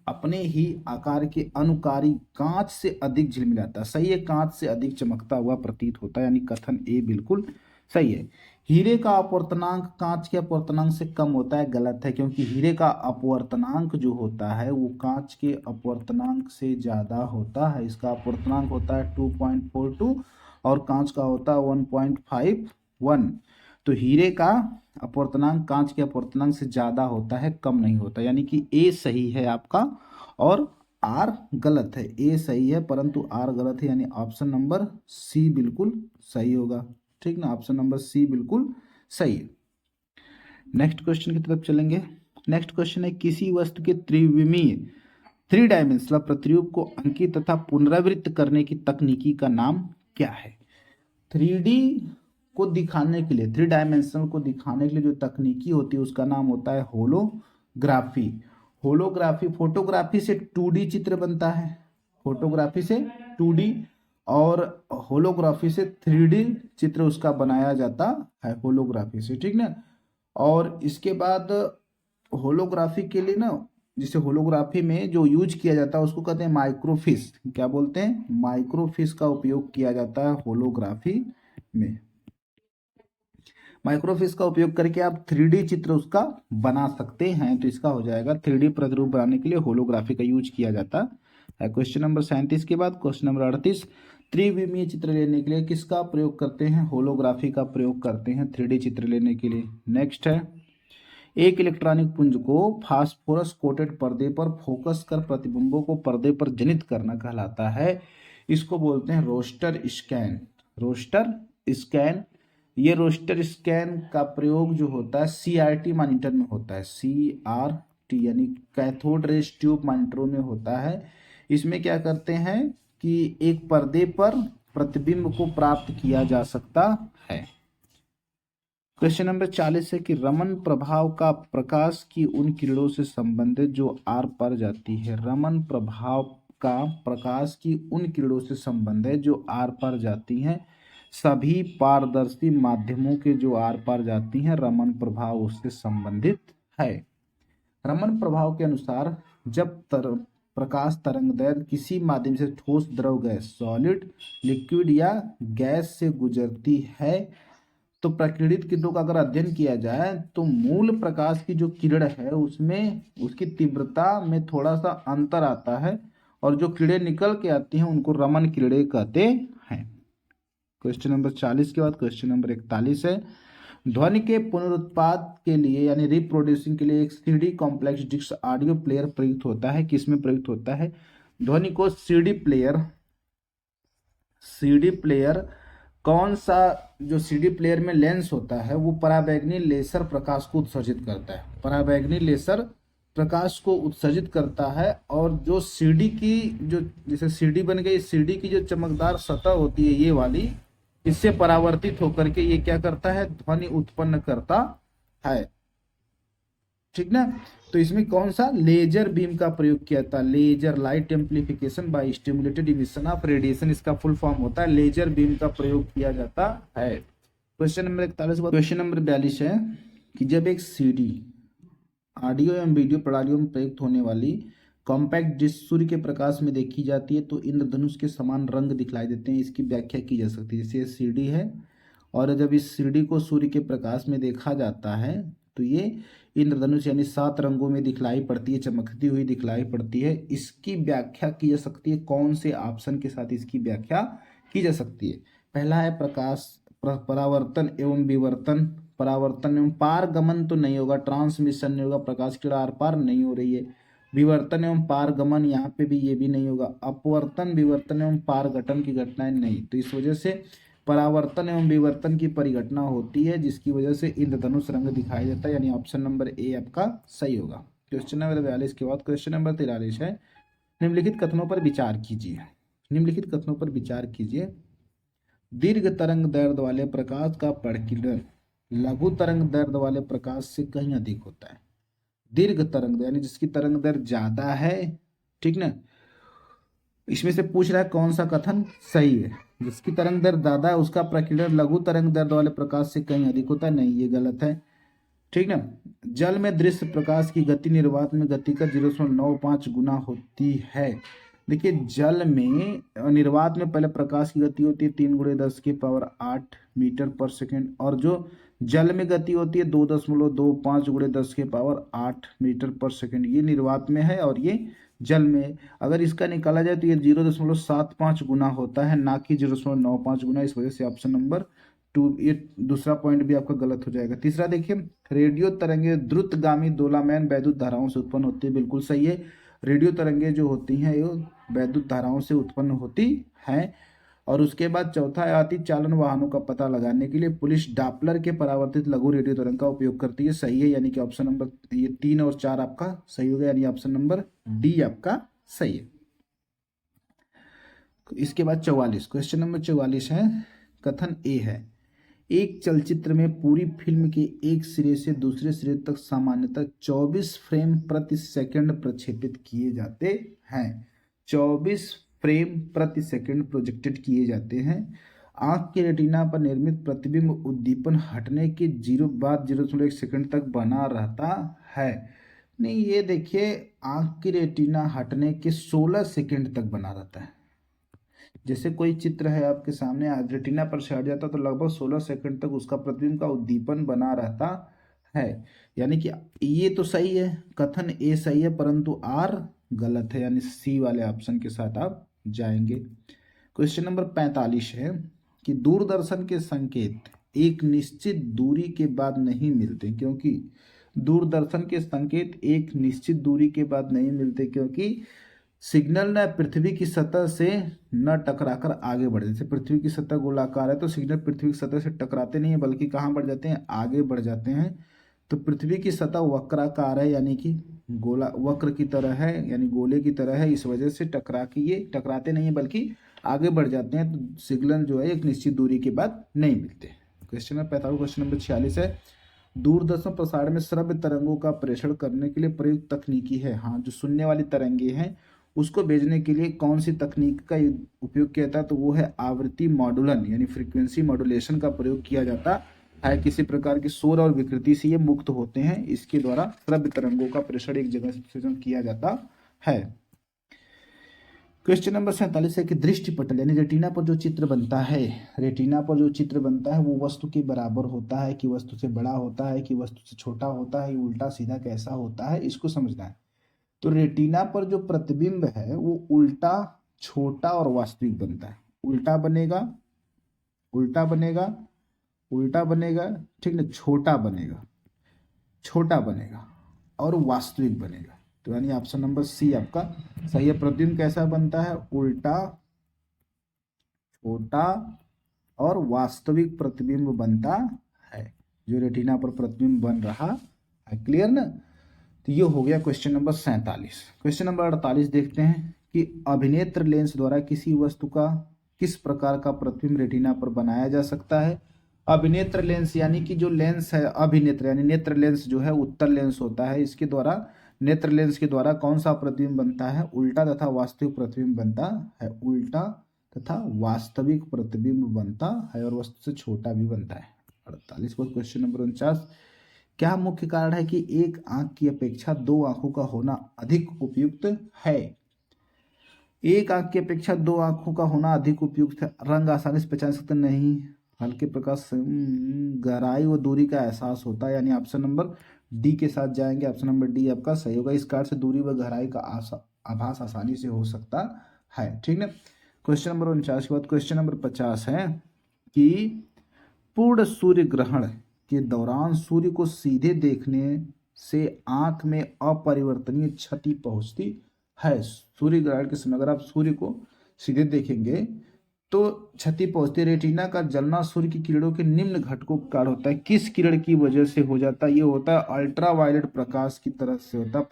अपने ही आकार के अनुकारी कांच से अधिक झिलमिलाता, सही है, कांच से अधिक चमकता हुआ प्रतीत होता है, यानी कथन ए बिल्कुल सही है। हीरे का अपवर्तनांक कांच के अपवर्तनांक से कम होता है, गलत है, क्योंकि हीरे का अपवर्तनांक जो होता है वो कांच के अपवर्तनांक से ज्यादा होता है। इसका अपवर्तनांक होता है 2.42 और कांच का होता है 1.51। तो हीरे का अपवर्तनांक कांच के अपवर्तनांक से ज्यादा होता है, कम नहीं होता, यानी कि ए सही है आपका और आर गलत है। ए सही है परंतु आर गलत है, यानी ऑप्शन नंबर सी बिल्कुल सही होगा। ठीक ना, ऑप्शन नंबर सी बिल्कुल सही है। नेक्स्ट क्वेश्चन की तरफ चलेंगे। नेक्स्ट क्वेश्चन है, किसी वस्तु के त्रिविमीय 3 डायमेंशनल प्रतिरूप को अंकित तथा पुनरावृत्त करने की तकनीकी का नाम क्या है? 3D को दिखाने के लिए, 3 डायमेंशनल को दिखाने के लिए जो तकनीकी होती है उसका नाम होता है होलोग्राफी। होलोग्राफी, फोटोग्राफी से 2D चित्र बनता है, फोटोग्राफी से 2D, और होलोग्राफी से 3D चित्र उसका बनाया जाता है, होलोग्राफी से। ठीक ना। और इसके बाद होलोग्राफी के लिए ना, जिसे होलोग्राफी में जो यूज किया जाता है उसको कहते हैं माइक्रोफिश। क्या बोलते हैं? माइक्रोफिश का उपयोग किया जाता है होलोग्राफी में। माइक्रोफिश का उपयोग करके आप 3D चित्र उसका बना सकते हैं। तो इसका हो जाएगा 3D प्रतिरूप बनाने के लिए होलोग्राफी का यूज किया जाता है। क्वेश्चन नंबर 37 के बाद क्वेश्चन नंबर 38, त्रिविमीय चित्र लेने के लिए किसका प्रयोग करते हैं? होलोग्राफी का प्रयोग करते हैं 3D चित्र लेने के लिए। नेक्स्ट है, एक इलेक्ट्रॉनिक पुंज को फास्फोरस कोटेड पर्दे पर फोकस कर प्रतिबिंबों को पर्दे पर जनित करना कहलाता है। इसको बोलते हैं रोस्टर स्कैन। रोस्टर स्कैन, ये रोस्टर स्कैन का प्रयोग जो होता है CRT मॉनिटर में होता है, CRT यानी कैथोड रेज ट्यूब मॉनिटरों में होता है। इसमें क्या करते हैं कि एक पर्दे पर प्रतिबिंब को प्राप्त किया जा सकता है। क्वेश्चन नंबर 40 है कि रमन प्रभाव का प्रकाश की उन किरणों से संबंधित जो आर पर जाती है। रमन प्रभाव का प्रकाश की उन किरणों से संबंध है जो आर पर जाती हैं। सभी पारदर्शी माध्यमों के जो आर पार जाती हैं रमन प्रभाव उससे संबंधित है। रमन प्रभाव के अनुसार जब प्रकाश तरंग दैर्घ्य किसी माध्यम से ठोस, द्रव, गैस, सॉलिड, लिक्विड या गैस से गुजरती है तो प्रकीर्णित किरणों का अगर अध्ययन किया जाए तो मूल प्रकाश की जो किरण है उसमें उसकी तीव्रता में थोड़ा सा अंतर आता है और जो किरणें निकल के आती हैं उनको रमन किरणें कहते हैं। क्वेश्चन नंबर 40 के बाद क्वेश्चन नंबर 41 है, ध्वनि के पुनरुत्पाद के लिए यानी रिप्रोड्यूसिंग के लिए एक CD complex disc audio player प्रयुक्त होता है। किसमें प्रयुक्त होता है? ध्वनि को सीडी प्लेयर कौन सा, जो सीडी प्लेयर में लेंस होता है वो पराबैंगनी लेसर प्रकाश को उत्सर्जित करता है, पराबैंगनी लेसर प्रकाश को उत्सर्जित करता है। और जो सीडी की जो जैसे सीडी बन गई, सीडी की जो चमकदार सतह होती है ये वाली, इससे परावर्तित होकर के ये क्या करता है? ध्वनि उत्पन्न करता है। ठीक ना? तो इसमें कौन सा? लेजर बीम का प्रयोग किया था। Laser light amplification by stimulated emission of radiation, इसका फुल फॉर्म होता है लेजर बीम का प्रयोग किया जाता है। Question number 41। क्वेश्चन नंबर 42 है कि जब एक सीडी ऑडियो एवं वीडियो प्रणालियों में प्रयुक्त होने वाली कॉम्पैक्ट डिस्क सूर्य के प्रकाश में देखी जाती है तो इंद्रधनुष के समान रंग दिखलाई देते हैं। इसकी व्याख्या की जा सकती है। जैसे सीडी है और जब इस सीडी को सूर्य के प्रकाश में देखा जाता है तो ये इंद्रधनुष यानी 7 रंगों में दिखलाई पड़ती है, चमकती हुई दिखलाई पड़ती है। इसकी व्याख्या की जा सकती है, कौन से ऑप्शन के साथ इसकी व्याख्या की जा सकती है? पहला है प्रकाश परावर्तन एवं विवर्तन। परावर्तन एवं पारगमन तो नहीं होगा, ट्रांसमिशन नहीं होगा, प्रकाश की आर पार नहीं हो रही है। विवर्तन एवं पारगमन यहाँ पे भी ये भी नहीं होगा। अपवर्तन, विवर्तन एवं पारगठन की घटनाएं नहीं, तो इस वजह से परावर्तन एवं विवर्तन की परिघटना होती है जिसकी वजह से इंद्रधनुष रंग दिखाई देता है, यानी ऑप्शन नंबर ए आपका सही होगा। क्वेश्चन नंबर 42 के बाद क्वेश्चन नंबर 43 है, निम्नलिखित कथनों पर विचार कीजिए। निम्नलिखित कथनों पर विचार कीजिए। दीर्घ तरंग दैर्घ्य वाले प्रकाश का प्रकीर्णन लघु तरंग दैर्घ्य वाले प्रकाश से कहीं अधिक होता है। दीर्घ तरंग यानी जिसकी तरंग दैर्घ्य ज्यादा है, ठीक ना, इसमें से पूछ रहा है कौन सा कथन सही है। जिसकी तरंग दैर्घ्य ज्यादा है उसका प्रकीर्णन लघु तरंग दैर्घ्य वाले प्रकाश से कहीं अधिक होता है, नहीं ये गलत है। ठीक ना। जल में दृश्य प्रकाश की गति निर्वात में गति का 0.95 गुना होती है। देखिए जल में निर्वात में पहले प्रकाश की गति होती है 3 × 10⁸ मीटर पर सेकेंड और जो जल में गति होती है 2.25 × 10⁸ मीटर पर सेकेंड, ये निर्वात में है और ये जल में। अगर इसका निकाला जाए तो ये 0.75 गुना होता है, ना कि 0.95 गुना। इस वजह से ऑप्शन नंबर 2 ये दूसरा पॉइंट भी आपका गलत हो जाएगा। तीसरा देखिए, रेडियो तरंगे द्रुतगामी दोलामैन वैद्युत धाराओं से उत्पन्न होती है, बिल्कुल सही है। रेडियो तरंगे जो होती हैं ये वैद्युत धाराओं से उत्पन्न होती हैं। और उसके बाद चौथा आती चालन वाहनों का पता लगाने के लिए पुलिस डॉपलर के परावर्तित लघु रेडियो तरंग का उपयोग करती है, सही है। यानी कि ऑप्शन नंबर ये 3 और 4 आपका सही हो गया, यानी ऑप्शन नंबर डी आपका सही है। इसके बाद 44 क्वेश्चन नंबर 44 है, कथन ए है, एक चलचित्र में पूरी फिल्म के एक सिरे से दूसरे सिरे तक सामान्यतः 24 फ्रेम प्रति सेकंड प्रक्षेपित किए जाते हैं। 24 फ्रेम प्रति सेकंड प्रोजेक्टेड किए जाते हैं। आंख के रेटिना पर निर्मित प्रतिबिंब उद्दीपन हटने के 0.1 सेकंड तक बना रहता है। नहीं, ये देखिए आंख की रेटिना हटने के 16 सेकंड तक बना रहता है। जैसे कोई चित्र है आपके सामने, रेटिना पर से हट जाता तो लगभग 16 सेकंड तक उसका प्रतिबिंब का उद्दीपन बना रहता है। यानी कि ये तो सही है, कथन ए सही है, परंतु आर गलत है, यानी सी वाले ऑप्शन के साथ आप जाएंगे। क्वेश्चन नंबर 45 है कि दूरदर्शन के संकेत एक निश्चित दूरी के बाद नहीं मिलते, क्योंकि दूरदर्शन के संकेत एक निश्चित दूरी के बाद नहीं मिलते क्योंकि सिग्नल न पृथ्वी की सतह से न टकराकर आगे बढ़ जाते। पृथ्वी की सतह गोलाकार है तो सिग्नल पृथ्वी की सतह से टकराते नहीं है, बल्कि कहाँ बढ़ जाते हैं? आगे बढ़ जाते हैं। तो पृथ्वी की सतह वक्राकार है, यानी कि गोला वक्र की तरह है, यानी गोले की तरह है। इस वजह से ये टकराते नहीं है बल्कि आगे बढ़ जाते हैं। तो सिग्नल जो है एक निश्चित दूरी के बाद नहीं मिलते। क्वेश्चन नंबर 45 क्वेश्चन नंबर 46 है, दूरदर्शन प्रसारण में श्रव्य तरंगों का प्रेषण करने के लिए प्रयुक्त तकनीकी है। हाँ, जो सुनने वाली तरंगे हैं उसको भेजने के लिए कौन सी तकनीक का उपयोग किया जाता है, तो वो है आवृत्ति मॉडुलन यानी फ्रीक्वेंसी मॉड्यूलेशन का प्रयोग किया जाता है। किसी प्रकार की शोर और विकृति से ये मुक्त होते हैं, इसके द्वारा श्रव्य तरंगों का प्रेषण एक जगह से किया जाता है। क्वेश्चन नंबर 47 है कि दृष्टि पटल यानी रेटिना पर जो चित्र बनता है, रेटिना पर जो चित्र बनता है वो वस्तु के बराबर होता है कि वस्तु से बड़ा होता है कि वस्तु से छोटा होता है, उल्टा सीधा कैसा होता है, इसको समझना है। तो रेटिना पर जो प्रतिबिंब है वो उल्टा, छोटा और वास्तविक बनता है। उल्टा बनेगा, उल्टा बनेगा, उल्टा बनेगा, ठीक ना, छोटा बनेगा, छोटा बनेगा और वास्तविक बनेगा। तो यानी ऑप्शन नंबर सी आपका सही है। प्रतिबिंब कैसा बनता है? उल्टा, छोटा और वास्तविक प्रतिबिंब बनता है जो रेटिना पर प्रतिबिंब बन रहा है। क्लियर ना? तो ये हो गया क्वेश्चन नंबर 47। क्वेश्चन नंबर 48 देखते हैं कि अभिनेत्र लेंस द्वारा किसी वस्तु का किस प्रकार का प्रतिबिंब रेटिना पर बनाया जा सकता है। अभिनेत्र लेंस यानी कि जो लेंस है, अभिनेत्र यानी नेत्र लेंस जो है उत्तर लेंस होता है, इसके द्वारा, नेत्र लेंस के द्वारा कौन सा प्रतिबिंब बनता है? उल्टा तथा वास्तविक प्रतिबिंब बनता है। उल्टा तथा वास्तविक प्रतिबिंब बनता है और वस्तु से छोटा भी बनता है। 48 को क्वेश्चन नंबर 49, क्या मुख्य कारण है कि एक आंख की अपेक्षा दो आंखों का होना अधिक उपयुक्त है? एक आंख की अपेक्षा दो आंखों का होना अधिक उपयुक्त है। रंग आसानी से पहचान सकते नहीं, हल्के प्रकाश, गहराई व दूरी का एहसास होता है, यानी ऑप्शन नंबर डी के साथ जाएंगे। ऑप्शन नंबर डी आपका सही होगा। इस कार्ड से दूरी व गहराई का आभास आसानी से हो सकता है। ठीक है। क्वेश्चन नंबर 49 के बाद क्वेश्चन नंबर 50 है कि पूर्ण सूर्य ग्रहण के दौरान सूर्य को सीधे देखने से आंख में अपरिवर्तनीय क्षति पहुंचती है। सूर्य ग्रहण के समय अगर आप सूर्य को सीधे देखेंगे तो क्षति पहुंचती है। रेटिना का जलना सूर्य की किरणों के निम्न घटकों के कारण होता है। किस किरण की वजह से हो जाता है? ये होता है अल्ट्रावायलेट प्रकाश की तरफ से होता है।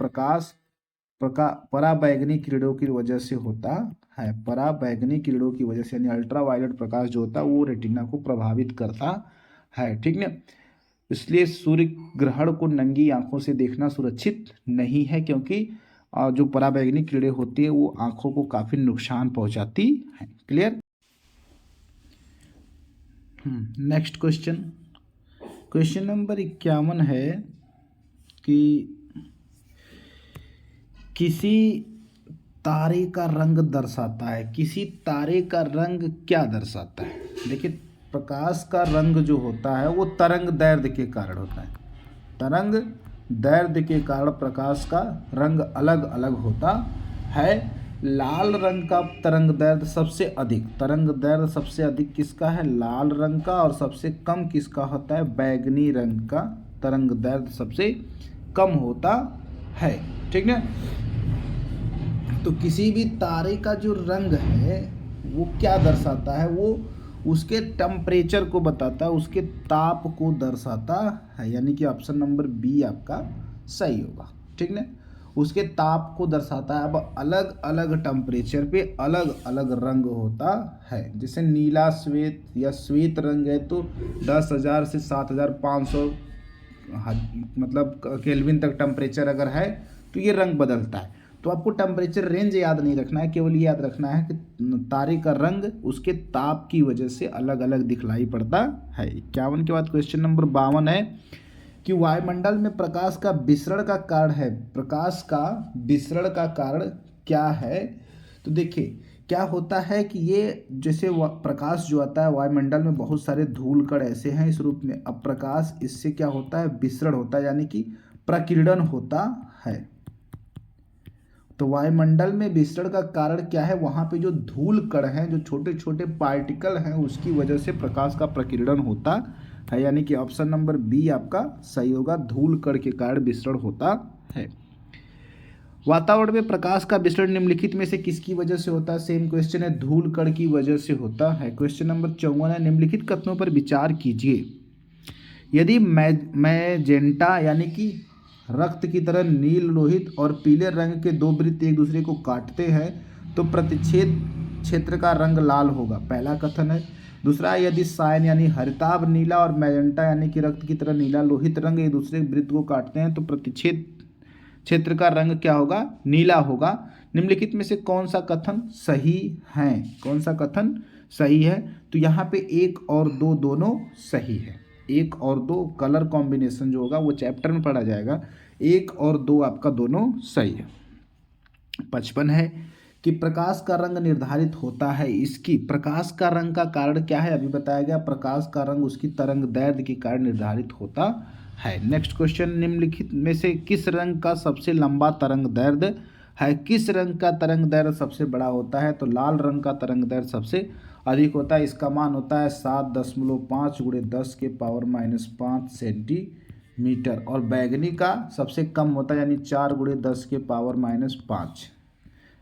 पराबैंगनी किरणों की वजह से होता है। पराबैंगनी किरणों की वजह से यानी अल्ट्रावायलेट प्रकाश जो होता है वो रेटिना को प्रभावित करता है। ठीक है। इसलिए सूर्य ग्रहण को नंगी आंखों से देखना सुरक्षित नहीं है, क्योंकि जो पराबैंगनी किरणें होती है वो आंखों को काफी नुकसान पहुंचाती है। Clear? Next question, question number 51 है कि किसी तारे का रंग दर्शाता है। किसी तारे का रंग क्या दर्शाता है? देखिए, प्रकाश का रंग जो होता है वो तरंग दैर्ध्य के कारण होता है। तरंग दैर्ध्य के कारण प्रकाश का रंग अलग अलग होता है। लाल रंग का तरंग दैर्ध्य सबसे अधिक, तरंग दैर्ध्य सबसे अधिक किसका है? लाल रंग का। और सबसे कम किसका होता है? बैगनी रंग का तरंग दैर्ध्य सबसे कम होता है। ठीक ना? तो किसी भी तारे का जो रंग है वो क्या दर्शाता है? वो उसके टेम्परेचर को बताता है, उसके ताप को दर्शाता है, यानी कि ऑप्शन नंबर बी आपका सही होगा। ठीक ना? उसके ताप को दर्शाता है। अब अलग अलग टेम्परेचर पे अलग अलग रंग होता है। जैसे नीला श्वेत या श्वेत रंग है तो 10,000 से 7,500 मतलब केल्विन तक टेम्परेचर अगर है तो ये रंग बदलता है। तो आपको टेम्परेचर रेंज याद नहीं रखना है, केवल याद रखना है कि तारे का रंग उसके ताप की वजह से अलग अलग दिखलाई पड़ता है। 51 के बाद क्वेश्चन नंबर 52 है कि वायुमंडल में प्रकाश का विसरण का कारण है। प्रकाश का विसरण का कारण क्या है? तो देखिए क्या होता है कि ये जैसे प्रकाश जो आता है वायुमंडल में बहुत सारे धूल कण ऐसे हैं इस रूप में। अब प्रकाश इससे क्या होता है? विसरण होता है, यानी कि प्रकीर्णन होता है। तो वायुमंडल में विसरण का कारण क्या है? वहां पे जो धूल कण हैं, जो छोटे छोटे पार्टिकल हैं, उसकी वजह से प्रकाश का प्रकीर्णन होता है, यानी कि ऑप्शन नंबर बी आपका सही होगा। धूल कण के कारण विसरण होता है। वातावरण में प्रकाश का विसरण निम्नलिखित में से किसकी वजह से होता है? सेम क्वेश्चन है, धूल कण की वजह से होता है। क्वेश्चन नंबर 54 है, निम्नलिखित कथनों पर विचार कीजिए। यदि मैजेंटा यानी कि रक्त की तरह नील लोहित और पीले रंग के दो वृत्त एक दूसरे को काटते हैं तो प्रतिच्छेद क्षेत्र का रंग लाल होगा, पहला कथन है। दूसरा, यदि सायन यानी हरिताभ नीला और मैजेंटा यानी कि रक्त की तरह नीला लोहित रंग एक दूसरे वृत्त को काटते हैं तो प्रतिच्छेद क्षेत्र का रंग क्या होगा, नीला होगा। निम्नलिखित में से कौन सा कथन सही है, कौन सा कथन सही है? तो यहाँ पे 1 और 2 दोनों सही है। 1 और 2 कलर कॉम्बिनेशन जो होगा वो चैप्टर में पढ़ा जाएगा। 1 और 2 आपका दोनों सही है। 55 है कि प्रकाश का रंग निर्धारित होता है इसकी, प्रकाश का रंग का कारण क्या है? अभी बताया गया, प्रकाश का रंग उसकी तरंग दैर्ध्य के कारण निर्धारित होता है। नेक्स्ट क्वेश्चन, निम्नलिखित में से किस रंग का सबसे लंबा तरंग दैर्ध्य है? किस रंग का तरंग दैर्ध्य सबसे बड़ा होता है? तो लाल रंग का तरंग दैर्ध्य सबसे अधिक होता है। इसका मान होता है 7.5 × 10⁻⁵ सेंटीमीटर, और बैगनी का सबसे कम होता है, यानी 4 × 10⁻⁵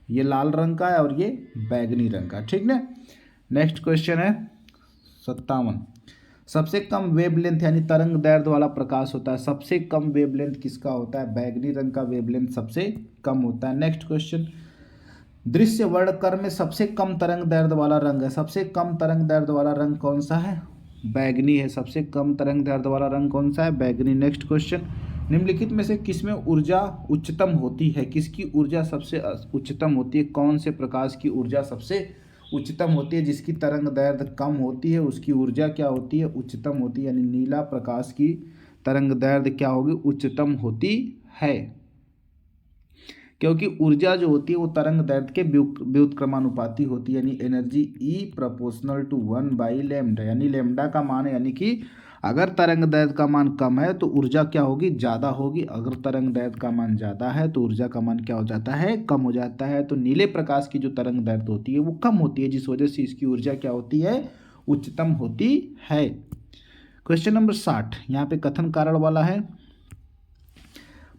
ये लाल रंग का है और ये बैगनी रंग का। ठीक ना। नेक्स्ट क्वेश्चन है 57, सबसे कम वेवलेंथ यानी तरंग दैर्ध्य वाला प्रकाश होता है। सबसे कम वेवलेंथ किसका होता है? बैगनी रंग का वेवलेंथ सबसे कम होता है। नेक्स्ट क्वेश्चन, दृश्य वर्णक्रम में सबसे कम तरंग दैर्ध्य वाला रंग है। सबसे कम तरंग दैर्ध्य वाला रंग कौन सा है? बैगनी है। सबसे कम तरंग दैर्ध्य वाला रंग कौन सा है? बैगनी। नेक्स्ट क्वेश्चन, निम्नलिखित में से किसमें ऊर्जा उच्चतम होती है? किसकी ऊर्जा सबसे उच्चतम होती है? कौन से प्रकाश की ऊर्जा सबसे उच्चतम होती है? जिसकी तरंग दैर्ध्य कम होती है उसकी ऊर्जा क्या होती है? उच्चतम होती है। यानी नीला प्रकाश की तरंग दैर्ध्य क्या होगी? उच्चतम होती है, क्योंकि ऊर्जा जो होती है वो तरंग दैर्ध्य के व्युत्क्रमानुपाती होती है, यानी एनर्जी E∝1/λ, यानी लैम्डा का मान है, यानी कि अगर तरंग दैर्ध्य का मान कम है तो ऊर्जा क्या होगी? ज़्यादा होगी। अगर तरंग दैर्ध्य का मान ज़्यादा है तो ऊर्जा का मान क्या हो जाता है? कम हो जाता है। तो नीले प्रकाश की जो तरंग दैर्ध्य होती है वो कम होती है, जिस वजह से इसकी ऊर्जा क्या होती है? उच्चतम होती है। क्वेश्चन नंबर 60 यहाँ पे कथन कारण वाला है।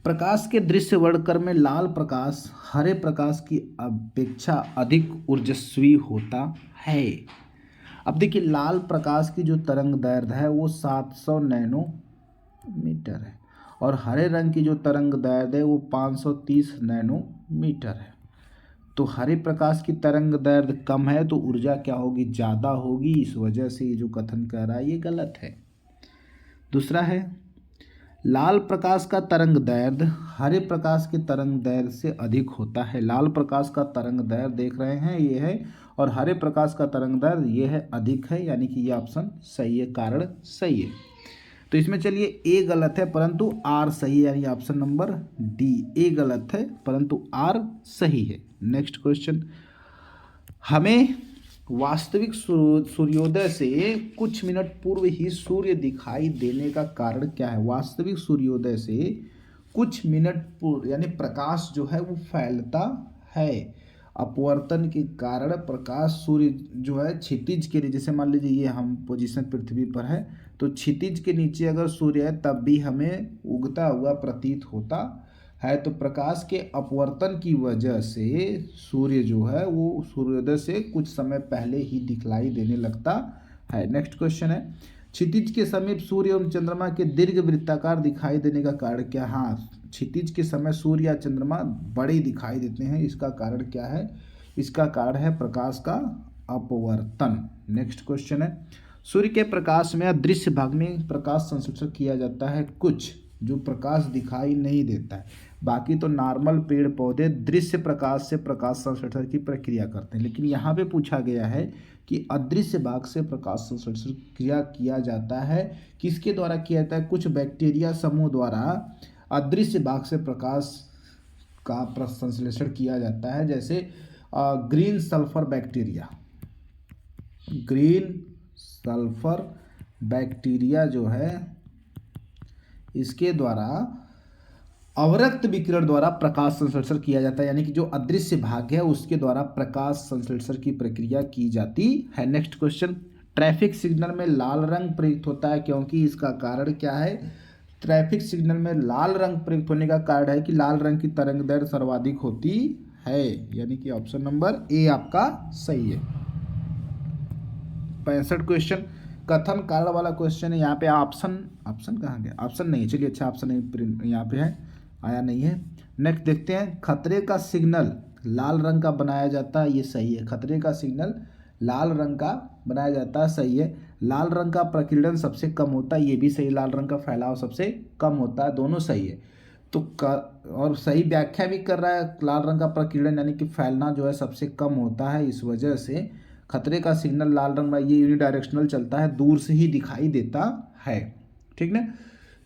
प्रकाश के दृश्य वर्णक्रम में लाल प्रकाश हरे प्रकाश की अपेक्षा अधिक ऊर्जस्वी होता है। अब देखिए, लाल प्रकाश की जो तरंग दैर्ध्य है वो 700 नैनोमीटर है, और हरे रंग की जो तरंग दैर्ध्य है वो 530 नैनोमीटर है। तो हरे प्रकाश की तरंग दैर्ध्य कम है तो ऊर्जा क्या होगी? ज़्यादा होगी। इस वजह से ये जो कथन कह रहा है ये गलत है। दूसरा है, लाल प्रकाश का तरंग दैर्ध्य हरे प्रकाश के तरंग दैर्ध्य से अधिक होता है। लाल प्रकाश का तरंग दैर्ध्य देख रहे हैं ये है, और हरे प्रकाश का तरंग दैर्ध्य ये है, अधिक है, यानी कि ये ऑप्शन सही है, कारण सही है। तो इसमें चलिए ए गलत है परंतु आर सही है, यानी ऑप्शन नंबर डी। ए गलत है परंतु आर सही है। नेक्स्ट क्वेश्चन, हमें वास्तविक सूर्योदय से कुछ मिनट पूर्व ही सूर्य दिखाई देने का कारण क्या है? वास्तविक सूर्योदय से कुछ मिनट पूर्व यानी प्रकाश जो है वो फैलता है। अपवर्तन के कारण प्रकाश सूर्य जो है क्षितिज के लिए, जैसे मान लीजिए ये हम पोजीशन पृथ्वी पर है तो क्षितिज के नीचे अगर सूर्य है तब भी हमें उगता हुआ प्रतीत होता है। तो प्रकाश के अपवर्तन की वजह से सूर्य जो है वो सूर्योदय से कुछ समय पहले ही दिखलाई देने लगता है। नेक्स्ट क्वेश्चन है, क्षितिज के समीप सूर्य एवं चंद्रमा के दीर्घ वृत्ताकार दिखाई देने का कारण क्या? हाँ, क्षितिज के समय सूर्य या चंद्रमा बड़े दिखाई देते हैं, इसका कारण क्या है? इसका कारण है प्रकाश का अपवर्तन। नेक्स्ट क्वेश्चन है, सूर्य के प्रकाश में अदृश्य भाग में प्रकाश संश्लेषण किया जाता है कुछ जो प्रकाश दिखाई नहीं देता है। बाकी तो नॉर्मल पेड़ पौधे दृश्य प्रकाश से प्रकाश संश्लेषण की प्रक्रिया करते हैं, लेकिन यहाँ पे पूछा गया है कि अदृश्य भाग से प्रकाश संश्लेषण क्रिया किया जाता है। किसके द्वारा किया जाता है? कुछ बैक्टीरिया समूह द्वारा अदृश्य भाग से प्रकाश का संश्लेषण किया जाता है, जैसे green sulphur bacteria. Green sulphur bacteria जो है इसके द्वारा अवरक्त विकिरण द्वारा प्रकाश संश्लेषण किया जाता है, यानी कि जो अदृश्य भाग है उसके द्वारा प्रकाश संश्लेषण की प्रक्रिया की जाती है। नेक्स्ट क्वेश्चन, ट्रैफिक सिग्नल में लाल रंग प्रयुक्त होता है क्योंकि? इसका कारण क्या है? ट्रैफिक सिग्नल में लाल रंग प्रयुक्त होने का कारण है कि लाल रंग की तरंग दैर्ध्य सर्वाधिक होती है, यानी कि ऑप्शन नंबर ए आपका सही है। 65 क्वेश्चन कथन कारण वाला क्वेश्चन है। यहाँ पे ऑप्शन कहाँ गया? ऑप्शन नहीं है, चलिए अच्छा ऑप्शन नहीं यहाँ पे है, आया नहीं है। नेक्स्ट देखते हैं, खतरे का सिग्नल लाल रंग का बनाया जाता है, ये सही है। खतरे का सिग्नल लाल रंग का बनाया जाता है, सही है। लाल रंग का प्रकीर्णन सबसे कम होता है, ये भी सही। लाल रंग का फैलाव सबसे कम होता है, दोनों सही है। तो और सही व्याख्या भी कर रहा है, लाल रंग का प्रकीर्णन यानी कि फैलना जो है सबसे कम होता है, इस वजह से खतरे का सिग्नल लाल रंग में ये यूनिडायरेक्शनल चलता है, दूर से ही दिखाई देता है, ठीक ना।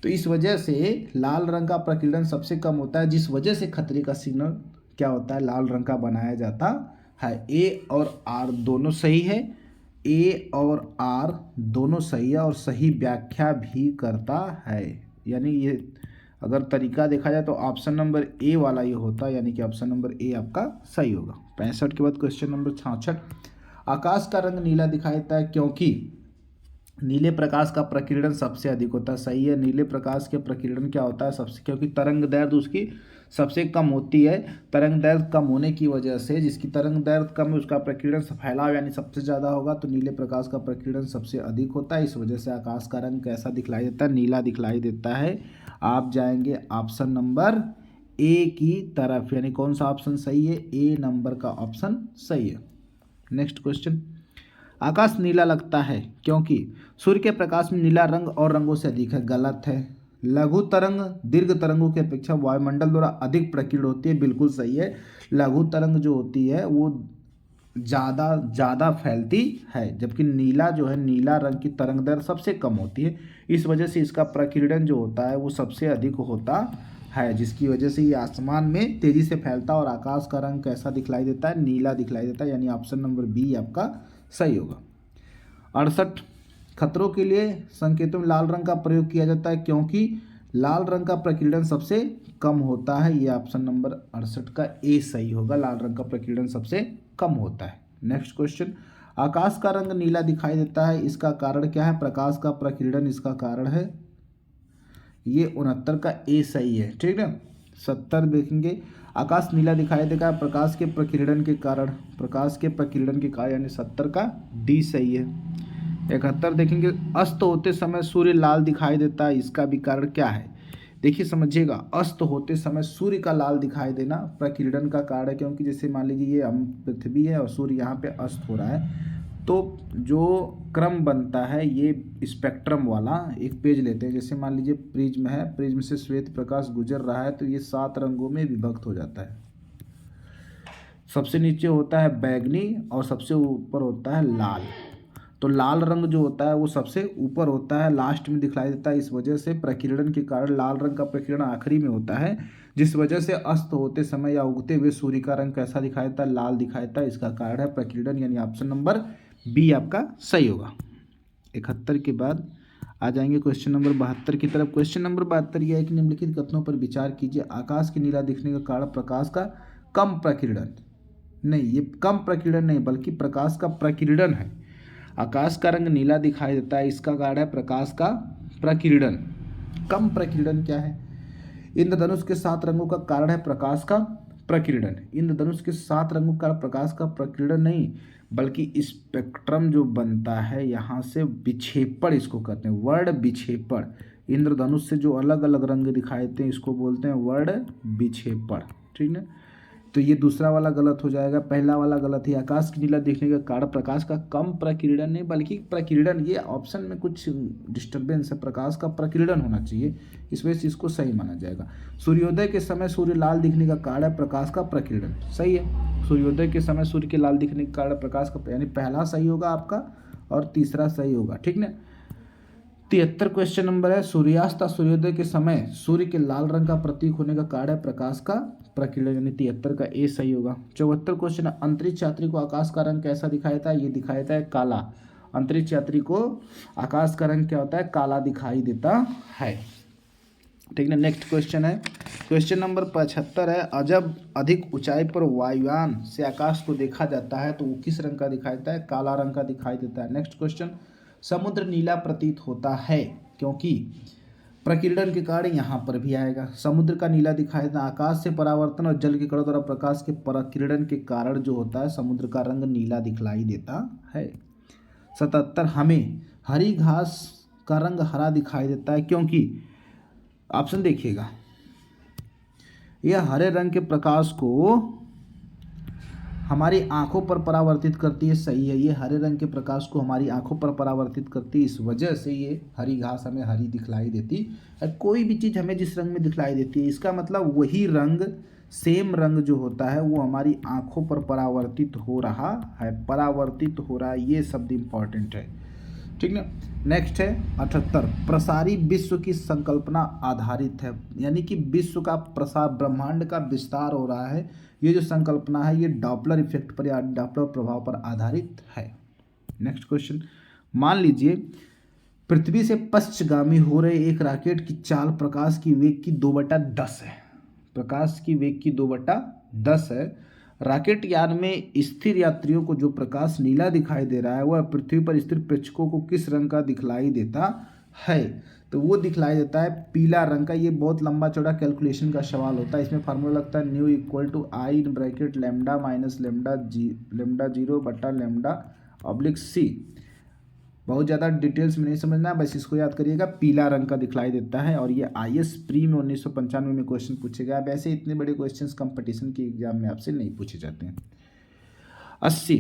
तो इस वजह से लाल रंग का प्रकीर्णन सबसे कम होता है, जिस वजह से खतरे का सिग्नल क्या होता है, लाल रंग का बनाया जाता है। ए और आर दोनों सही है, ए और आर दोनों सही है और सही व्याख्या भी करता है। यानी ये अगर तरीका देखा जाए तो ऑप्शन नंबर ए वाला ये होता है, यानी कि ऑप्शन नंबर ए आपका सही होगा। 65 के बाद क्वेश्चन नंबर 66, आकाश का रंग नीला दिखाई देता है क्योंकि नीले प्रकाश का प्रकीर्णन सबसे अधिक होता है। सही है, नीले प्रकाश के प्रकीर्णन क्या होता है सबसे, क्योंकि तरंग दैर्ध्य उसकी सबसे कम होती है। तरंग दैर्ध्य कम होने की वजह से, जिसकी तरंग दैर्ध्य कम है उसका प्रकीर्णन फैलाव यानी सबसे ज़्यादा होगा, तो नीले प्रकाश का प्रकीर्णन सबसे अधिक होता है। इस वजह से आकाश का रंग कैसा दिखलाई देता है, नीला दिखलाई देता है। आप जाएंगे ऑप्शन नंबर ए की तरफ, यानी कौन सा ऑप्शन सही है, ए नंबर का ऑप्शन सही है। नेक्स्ट क्वेश्चन, आकाश नीला लगता है क्योंकि सूर्य के प्रकाश में नीला रंग और रंगों से अधिक है। गलत है, लघु तरंग दीर्घ तरंगों की अपेक्षा वायुमंडल द्वारा अधिक प्रकीर्ण होती है। बिल्कुल सही है, लघु तरंग जो होती है वो ज़्यादा फैलती है, जबकि नीला जो है, नीला रंग की तरंग दैर्ध्य सबसे कम होती है। इस वजह से इसका प्रकीर्णन जो होता है वो सबसे अधिक होता है, जिसकी वजह से ये आसमान में तेज़ी से फैलता है और आकाश का रंग कैसा दिखलाई देता है, नीला दिखलाई देता है, यानी ऑप्शन नंबर बी आपका सही होगा। 68, खतरों के लिए संकेतों में लाल रंग का प्रयोग किया जाता है क्योंकि लाल रंग का प्रकीर्णन सबसे कम होता है। ये ऑप्शन नंबर 68 का ए सही होगा, लाल रंग का प्रकीर्णन सबसे कम होता है। नेक्स्ट क्वेश्चन, आकाश का रंग नीला दिखाई देता है, इसका कारण क्या है, प्रकाश का प्रकीर्णन इसका कारण है। ये 69 का ए सही है, ठीक है। 70 देखेंगे, आकाश नीला दिखाई देगा प्रकाश के प्रकीर्णन के कारण, प्रकाश के प्रकीर्णन के कारण, यानी 70 का डी सही है। 71 देखेंगे, अस्त होते समय सूर्य लाल दिखाई देता है, इसका भी कारण क्या है। देखिए समझिएगा, अस्त होते समय सूर्य का लाल दिखाई देना प्रकीर्णन का कारण है, क्योंकि जैसे मान लीजिए ये हम पृथ्वी है और सूर्य यहाँ पे अस्त हो रहा है, तो जो क्रम बनता है ये स्पेक्ट्रम वाला, एक पेज लेते हैं, जैसे मान लीजिए प्रिज्म है, प्रिज्म से श्वेत प्रकाश गुजर रहा है तो ये 7 रंगों में विभक्त हो जाता है। सबसे नीचे होता है बैगनी और सबसे ऊपर होता है लाल, तो लाल रंग जो होता है वो सबसे ऊपर होता है, लास्ट में दिखलाई देता है। इस वजह से प्रकीर्णन के कारण लाल रंग का प्रकीर्णन आखिरी में होता है, जिस वजह से अस्त होते समय या उगते हुए सूर्य का रंग कैसा दिखाई देता है, लाल दिखाई देता है, इसका कारण है प्रकीर्णन, यानी ऑप्शन नंबर बी आपका सही होगा। 71 के बाद आ जाएंगे क्वेश्चन नंबर 72 की तरफ। क्वेश्चन नंबर 72 यह है कि निम्नलिखित कथनों पर विचार कीजिए। आकाश के नीला दिखने का कारण प्रकाश का कम प्रकीर्णन, नहीं ये कम प्रकीर्णन नहीं बल्कि प्रकाश का प्रकीर्णन है। आकाश का रंग नीला दिखाई देता है, इसका कारण है प्रकाश का प्रकीर्णन। कम प्रकीर्णन क्या है, इंद्रधनुष के 7 रंगों का कारण है प्रकाश का प्रकीर्णन। इंद्रधनुष के 7 रंगों का प्रकाश का प्रकीर्णन नहीं, बल्कि स्पेक्ट्रम जो बनता है यहाँ से विक्षेपण इसको कहते हैं, वर्ड विक्षेपण। इंद्रधनुष से जो अलग अलग रंग दिखाई देते हैं इसको बोलते हैं वर्ड विक्षेपण, ठीक है। तो ये दूसरा वाला गलत हो जाएगा, पहला वाला गलत है। आकाश की नीला दिखने का कारण प्रकाश का कम प्रकीर्णन नहीं बल्कि प्रकीर्णन, ये ऑप्शन में कुछ डिस्टर्बेंस है, प्रकाश का प्रकीर्णन होना चाहिए, इस वजह से इसको सही माना जाएगा। सूर्योदय के समय सूर्य लाल दिखने का कारण है प्रकाश का प्रकीर्णन, सही है। सूर्योदय के समय सूर्य के लाल दिखने का कारण प्रकाश का, यानी पहला सही होगा आपका और तीसरा सही होगा, ठीक ना। 73 क्वेश्चन नंबर है, सूर्यास्त सूर्योदय के समय सूर्य के लाल रंग का प्रतीक होने का कारण है प्रकाश का प्रकीर्णन, यानी 73 का ए सही होगा। 74 क्वेश्चन है, अंतरिक्ष यात्री को आकाश का रंग कैसा दिखाई देता है, ये दिखाई देता है काला। अंतरिक्ष यात्री को आकाश का रंग क्या होता है, काला दिखाई देता है, ठीक है। नेक्स्ट क्वेश्चन है, क्वेश्चन नंबर 75 है, जब अधिक ऊंचाई पर वायुयान से आकाश को देखा जाता है तो वो किस रंग का दिखाई देता है, काला रंग का दिखाई देता है। नेक्स्ट क्वेश्चन, समुद्र नीला प्रतीत होता है क्योंकि प्रकीर्णन के कारण, यहाँ पर भी आएगा, समुद्र का नीला दिखाई देता है आकाश से परावर्तन और जल के कणों द्वारा प्रकाश के प्रकीर्णन के कारण जो होता है समुद्र का रंग नीला दिखलाई देता है। 77, हमें हरी घास का रंग हरा दिखाई देता है क्योंकि, ऑप्शन देखिएगा, यह हरे रंग के प्रकाश को हमारी आंखों पर परावर्तित करती है, सही है। ये हरे रंग के प्रकाश को हमारी आंखों पर परावर्तित करती है, इस वजह से ये हरी घास हमें हरी दिखलाई देती है। कोई भी चीज़ हमें जिस रंग में दिखलाई देती है, इसका मतलब वही रंग, सेम रंग जो होता है वो हमारी आंखों पर परावर्तित हो रहा है, परावर्तित हो रहा है, ये शब्द इंपॉर्टेंट है, ठीक ना। नेक्स्ट है 78, प्रसारी विश्व की संकल्पना आधारित है, यानी कि विश्व का प्रसार, ब्रह्मांड का विस्तार हो रहा है, ये जो संकल्पना है ये डॉपलर इफेक्ट पर या डॉपलर प्रभाव पर आधारित है। नेक्स्ट क्वेश्चन, मान लीजिए पृथ्वी से पश्चगामी हो रहे एक रॉकेट की चाल प्रकाश की वेग की 2/10 है, प्रकाश की वेग की 2/10 है। रॉकेट यान में स्थिर यात्रियों को जो प्रकाश नीला दिखाई दे रहा है वह पृथ्वी पर स्थिर प्रेक्षकों को किस रंग का दिखलाई देता है? तो वो दिखलाई देता है पीला रंग का। ये बहुत लंबा चौड़ा कैलकुलेशन का सवाल होता है, इसमें फार्मूला लगता है nu equal to I in bracket lambda minus lambda 0/λ/c। बहुत ज़्यादा डिटेल्स में नहीं समझना, बस इसको याद करिएगा, पीला रंग का दिखलाई देता है। और ये IS प्री में 1995 में क्वेश्चन पूछे गया। वैसे इतने बड़े क्वेश्चंस कंपटीशन के एग्जाम में आपसे नहीं पूछे जाते हैं। 80,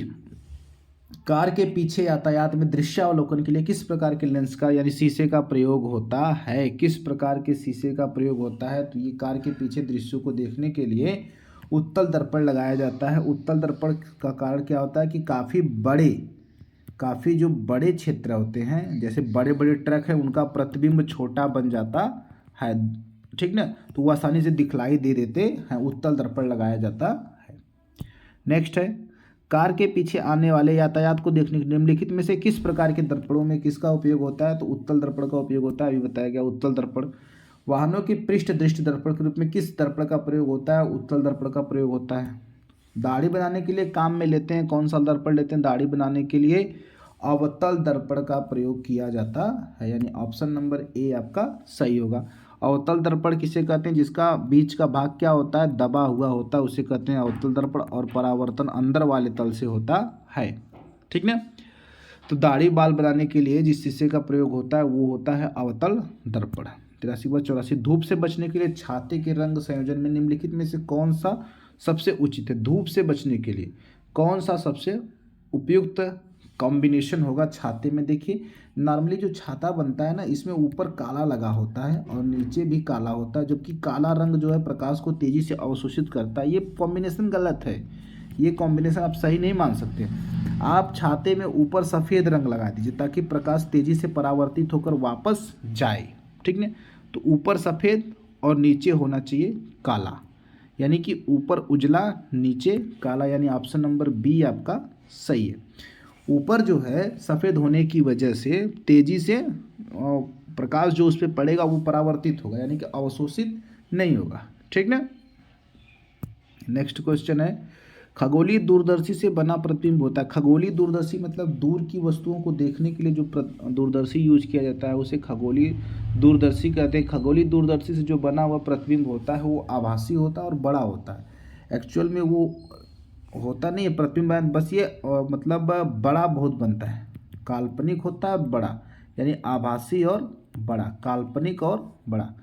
कार के पीछे यातायात में दृश्यावलोकन के लिए किस प्रकार के लेंस का यानी शीशे का प्रयोग होता है? किस प्रकार के शीशे का प्रयोग होता है? तो ये कार के पीछे दृश्यों को देखने के लिए उत्तल दर्पण लगाया जाता है। उत्तल दर्पण का कारण क्या होता है कि काफ़ी जो बड़े क्षेत्र होते हैं, जैसे बड़े बड़े ट्रक है, उनका प्रतिबिंब छोटा बन जाता है, ठीक ना, तो वो आसानी से दिखलाई दे देते हैं, उत्तल दर्पण लगाया जाता है। नेक्स्ट है, कार के पीछे आने वाले यातायात को देखने के निम्नलिखित में से किस प्रकार के दर्पणों में किसका उपयोग होता है? तो उत्तल दर्पण का उपयोग होता है, अभी बताया गया उत्तल दर्पण। वाहनों की पृष्ठ दृष्टि दर्पण के रूप में किस दर्पण का प्रयोग होता है? उत्तल दर्पण का प्रयोग होता है। दाढ़ी बनाने के लिए काम में लेते हैं, कौन सा दर्पण लेते हैं दाढ़ी बनाने के लिए? अवतल दर्पण का प्रयोग किया जाता है, यानी ऑप्शन नंबर ए आपका सही होगा। अवतल दर्पण किसे कहते हैं? जिसका बीच का भाग क्या होता है, दबा हुआ होता है, उसे कहते हैं अवतल दर्पण, और परावर्तन अंदर वाले तल से होता है, ठीक ना। तो दाढ़ी बाल बनाने के लिए जिस शीशे का प्रयोग होता है वो होता है अवतल दर्पण। 83/84, धूप से बचने के लिए छाते के रंग संयोजन में निम्नलिखित में से कौन सा सबसे उचित है? धूप से बचने के लिए कौन सा सबसे उपयुक्त कॉम्बिनेशन होगा छाते में? देखिए, नॉर्मली जो छाता बनता है ना, इसमें ऊपर काला लगा होता है और नीचे भी काला होता है, जबकि काला रंग जो है प्रकाश को तेजी से अवशोषित करता है। ये कॉम्बिनेशन गलत है, ये कॉम्बिनेशन आप सही नहीं मान सकते। आप छाते में ऊपर सफ़ेद रंग लगा दीजिए ताकि प्रकाश तेजी से परावर्तित होकर वापस जाए, ठीक है। तो ऊपर सफ़ेद और नीचे होना चाहिए काला, यानी कि ऊपर उजला नीचे काला, यानी ऑप्शन नंबर बी आपका सही है। ऊपर जो है सफ़ेद होने की वजह से तेज़ी से प्रकाश जो उस पर पड़ेगा वो परावर्तित होगा, यानी कि अवशोषित नहीं होगा, ठीक ना। नेक्स्ट क्वेश्चन है, खगोलीय दूरदर्शी से बना प्रतिबिंब होता है। खगोलीय दूरदर्शी मतलब दूर की वस्तुओं को देखने के लिए जो दूरदर्शी यूज किया जाता है उसे खगोलीय दूरदर्शी कहते हैं। खगोलीय दूरदर्शी से जो बना हुआ प्रतिबिंब होता है वो आभासी होता है और बड़ा होता है। एक्चुअल में वो होता नहीं है प्रतिबिंब, बस ये मतलब बड़ा बहुत बनता है, काल्पनिक होता है बड़ा, यानी आभासी और बड़ा, काल्पनिक और बड़ा।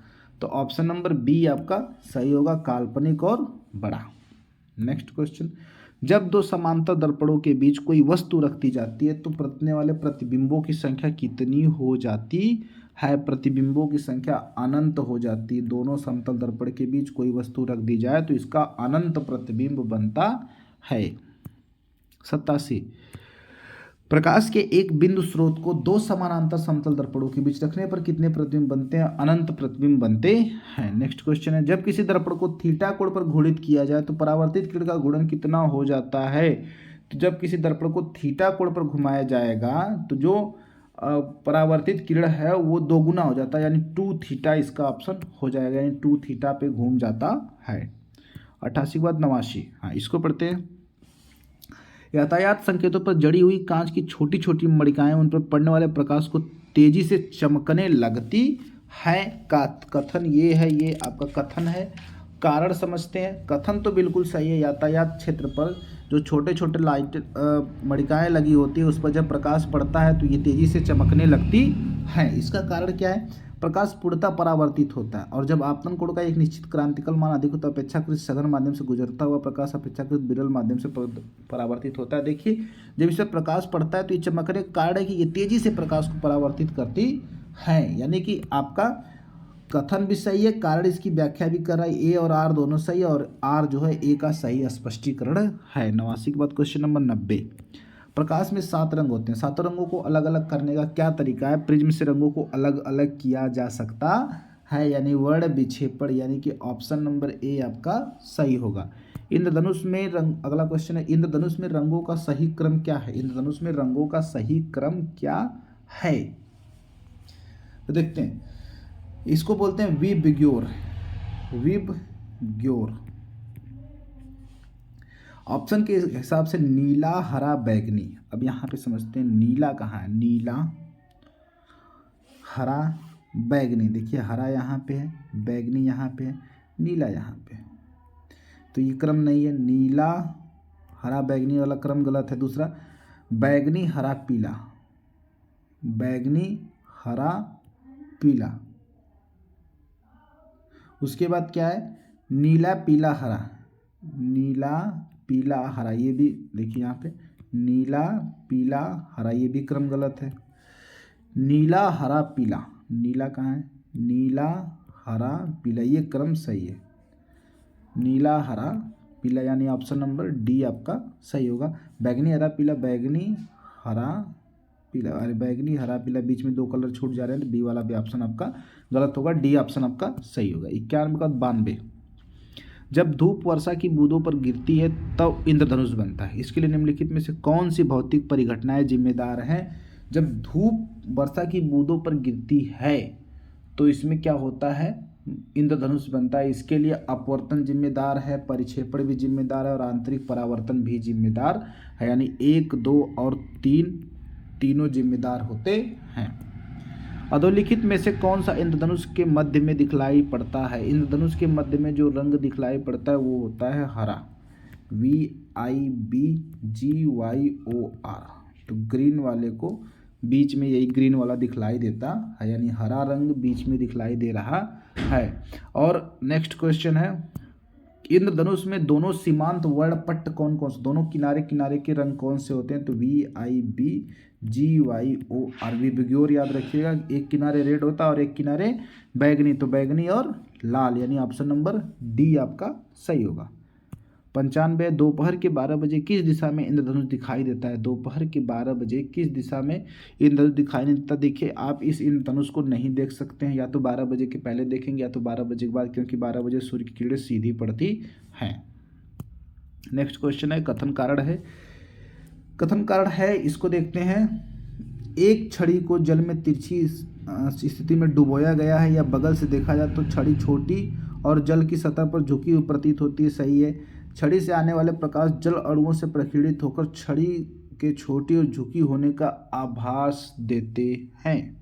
तो ऑप्शन नंबर बी आपका सही होगा, काल्पनिक और बड़ा। नेक्स्ट क्वेश्चन, जब दो समांतर दर्पणों के बीच कोई वस्तु रखती जाती है तो प्रतिने वाले प्रतिबिंबों की संख्या कितनी हो जाती है? प्रतिबिंबों की संख्या अनंत हो जाती है। दोनों समतल दर्पण के बीच कोई वस्तु रख दी जाए तो इसका अनंत प्रतिबिंब बनता है। 87, प्रकाश के एक बिंदु स्रोत को दो समानांतर समतल दर्पणों के बीच रखने पर कितने प्रतिबिंब बनते हैं? अनंत प्रतिबिंब बनते हैं। नेक्स्ट क्वेश्चन है, जब किसी दर्पण को थीटा कोण पर घूर्णित किया जाए तो परावर्तित किरण का गुणन कितना हो जाता है? तो जब किसी दर्पण को थीटा कोण पर घुमाया जाएगा तो जो परावर्तित किरण है वो दोगुना हो जाता है, यानी 2 थीटा इसका ऑप्शन हो जाएगा, यानी 2 थीटा पे घूम जाता है। 88 के बाद 89, हाँ इसको पढ़ते हैं। यातायात संकेतों पर जड़ी हुई कांच की छोटी छोटी मणिकाएं उन पर पड़ने वाले प्रकाश को तेजी से चमकने लगती है। कथन ये है, ये आपका कथन है। कारण समझते हैं। कथन तो बिल्कुल सही है, यातायात क्षेत्र पर जो छोटे छोटे लाइट मणिकाएं लगी होती है उस पर जब प्रकाश पड़ता है तो ये तेजी से चमकने लगती है। इसका कारण क्या है? प्रकाश पूर्णतः परावर्तित होता है, और जब आपतन कोण का एक निश्चित क्रांतिकाल मान अधिक होता है अपेक्षाकृत सघन माध्यम से गुजरता हुआ प्रकाश अपेक्षाकृत विरल माध्यम से परावर्तित होता है। देखिए जब इस पर प्रकाश पड़ता है तो ये चमकने का कारण है कि ये तेजी से प्रकाश को परावर्तित करती है, यानी कि आपका कथन भी सही है, कारण इसकी व्याख्या भी कर रहा है। ए और आर दोनों सही है, और आर जो है ए का सही स्पष्टीकरण है। 89 के बाद क्वेश्चन नंबर 90। प्रकाश में 7 रंग होते हैं, 7 रंगों को अलग अलग करने का क्या तरीका है? प्रिज्म से रंगों को अलग अलग किया जा सकता है, यानी वर्ण विक्षेपण, यानी कि ऑप्शन नंबर ए आपका सही होगा। इंद्रधनुष में रंग, अगला क्वेश्चन है इंद्रधनुष में रंगों का सही क्रम क्या है? इंद्रधनुष में रंगों का सही क्रम क्या है? तो देखते हैं, इसको बोलते हैं विबग्योर, विबग्योर। ऑप्शन के हिसाब से नीला, हरा, बैगनी। अब यहाँ पे समझते हैं नीला कहाँ है, नीला, हरा, बैगनी। देखिए हरा यहाँ पे है, बैगनी यहाँ पे है, नीला यहाँ पे है, तो ये क्रम नहीं है। नीला हरा बैगनी वाला क्रम गलत है। दूसरा बैगनी हरा पीला, बैगनी हरा पीला। उसके बाद क्या है, नीला पीला हरा, नीला पीला हरा, ये भी देखिए यहाँ पे नीला पीला हरा, ये भी क्रम गलत है। नीला हरा पीला, नीला कहाँ है, नीला हरा पीला, ये क्रम सही है। नीला हरा पीला यानी ऑप्शन नंबर डी आपका सही होगा। बैगनी हरा पीला, बैगनी हरा पीला, अरे बैगनी हरा पीला बीच में 2 कलर छूट जा रहे हैं, तो बी वाला भी ऑप्शन आपका गलत होगा, डी ऑप्शन आपका सही होगा। 91 का 92। जब धूप वर्षा की बूंदों पर गिरती है तब इंद्रधनुष बनता है, इसके लिए निम्नलिखित में से कौन सी भौतिक परिघटनाएं जिम्मेदार हैं? जब धूप वर्षा की बूंदों पर गिरती है तो इसमें क्या होता है, इंद्रधनुष बनता है। इसके लिए अपवर्तन जिम्मेदार है, परिक्षेपण भी जिम्मेदार है, और आंतरिक परावर्तन भी जिम्मेदार है, यानी 1, 2 और 3 तीनों जिम्मेदार होते हैं। अधोलिखित में से कौन सा इंद्रधनुष के मध्य में दिखलाई पड़ता है? इंद्रधनुष के मध्य में जो रंग दिखलाई पड़ता है वो होता है हरा, VIBGYOR। तो ग्रीन वाले को बीच में यही ग्रीन वाला दिखलाई देता है, यानी हरा रंग बीच में दिखलाई दे रहा है। और नेक्स्ट क्वेश्चन है, इंद्रधनुष में दोनों सीमांत वर्णपट्ट कौन कौन से, दोनों किनारे किनारे के रंग कौन से होते हैं? तो VIBGYOR, विबग्योर याद रखिएगा, एक किनारे रेड होता है और एक किनारे बैगनी, तो बैगनी और लाल, यानी ऑप्शन नंबर डी आपका सही होगा। 95। दोपहर के 12 बजे किस दिशा में इंद्रधनुष दिखाई देता है? दोपहर के 12 बजे किस दिशा में इंद्रधनुष दिखाई नहीं देता? देखिए आप इस इंद्रधनुष को नहीं देख सकते हैं, या तो 12 बजे के पहले देखेंगे या तो 12 बजे के बाद, क्योंकि 12 बजे सूर्य की किरणें सीधी पड़ती हैं। नेक्स्ट क्वेश्चन है कथन कारण है। कथन कारण है, इसको देखते हैं। एक छड़ी को जल में तिरछी स्थिति में डुबोया गया है, या बगल से देखा जाए तो छड़ी छोटी और जल की सतह पर झुकी हुई प्रतीत होती है, सही है। छड़ी से आने वाले प्रकाश जल अणुओं से प्रकीर्णित होकर छड़ी के छोटी और झुकी होने का आभास देते हैं।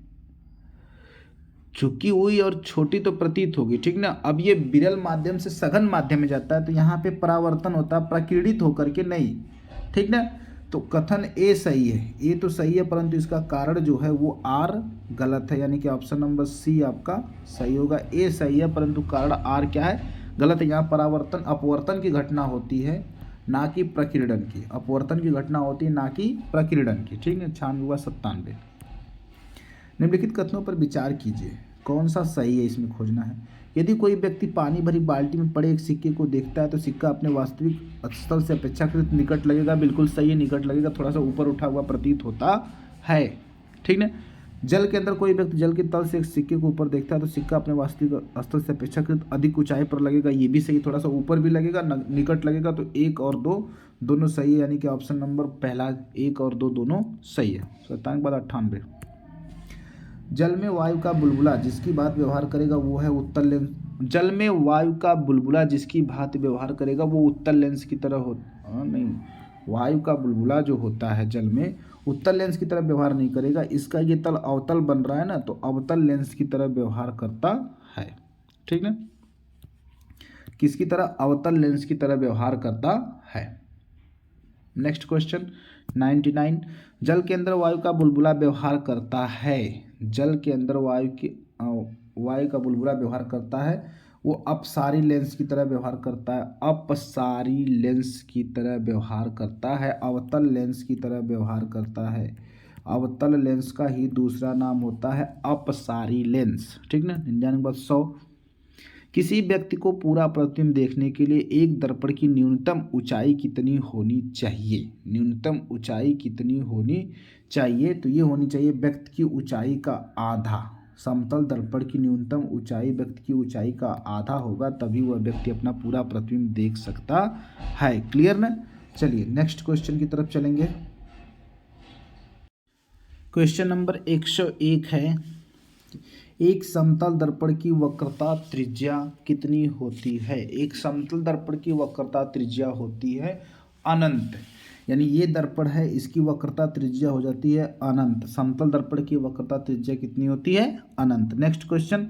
झुकी हुई और छोटी तो प्रतीत होगी, ठीक ना। अब ये विरल माध्यम से सघन माध्यम में जाता है, तो यहाँ पे परावर्तन होता है, प्रकीर्णित होकर के नहीं, ठीक ना। तो कथन ए सही है, ए तो सही है, परंतु इसका कारण जो है वो आर गलत है, यानी कि ऑप्शन नंबर सी आपका सही होगा। ए सही है परंतु कारण आर क्या है, गलत है। यहाँ परावर्तन अपवर्तन की घटना होती है, ना कि प्रकीर्णन की। अपवर्तन की घटना होती है, ना कि प्रकीर्णन की, ठीक है। 96 व 97। निम्नलिखित कथनों पर विचार कीजिए, कौन सा सही है, इसमें खोजना है। यदि कोई व्यक्ति पानी भरी बाल्टी में पड़े एक सिक्के को देखता है तो सिक्का अपने वास्तविक स्थल से अपेक्षाकृत निकट लगेगा, बिल्कुल सही है, निकट लगेगा, थोड़ा सा ऊपर उठा हुआ प्रतीत होता है, ठीक है। जल के अंदर कोई व्यक्ति जल के तल से एक सिक्के को ऊपर देखता है तो सिक्का अपने वास्तविक स्थल से अपेक्षाकृत अधिक ऊंचाई पर लगेगा, ये भी सही, थोड़ा सा ऊपर भी लगेगा, निकट लगेगा, तो 1 और 2 दोनों सही है, यानी कि ऑप्शन नंबर पहला 1 और 2 दोनों सही है। 97 बाद 98। जल में वायु का बुलबुला जिसकी भांति व्यवहार करेगा वो है उत्तल लेंस। जल में वायु का बुलबुला जिसकी भांति व्यवहार करेगा वो उत्तल लेंस की तरह नहीं, वायु का बुलबुला जो होता है जल में उत्तल लेंस की तरह व्यवहार नहीं करेगा। इसका ये तल अवतल बन रहा है ना, तो अवतल लेंस की तरह व्यवहार करता है, ठीक ना। किसकी तरह? अवतल लेंस की तरह व्यवहार करता है। Next question 99। जल के अंदर वायु का बुलबुला व्यवहार करता है, जल के अंदर वायु वायु का बुलबुला व्यवहार करता है वो अपसारी लेंस की तरह व्यवहार करता है, अपसारी लेंस की तरह व्यवहार करता है, अवतल लेंस की तरह व्यवहार करता है। अवतल लेंस का ही दूसरा नाम होता है अपसारी लेंस। ठीक ना। 99 किसी व्यक्ति को पूरा प्रतिबिंब देखने के लिए एक दर्पण की न्यूनतम ऊंचाई कितनी होनी चाहिए? न्यूनतम ऊंचाई कितनी होनी चाहिए? तो ये होनी चाहिए व्यक्ति की ऊंचाई का आधा। समतल दर्पण की न्यूनतम ऊंचाई व्यक्ति की ऊंचाई का आधा होगा, तभी वह व्यक्ति अपना पूरा प्रतिबिंब देख सकता है। क्लियर ना। चलिए नेक्स्ट क्वेश्चन की तरफ चलेंगे। क्वेश्चन नंबर 101 है, एक समतल दर्पण की वक्रता त्रिज्या कितनी होती है? एक समतल दर्पण की वक्रता त्रिज्या होती है अनंत। यानी ये दर्पण है, इसकी वक्रता त्रिज्या हो जाती है अनंत। समतल दर्पण की वक्रता त्रिज्या कितनी होती है? अनंत। नेक्स्ट क्वेश्चन,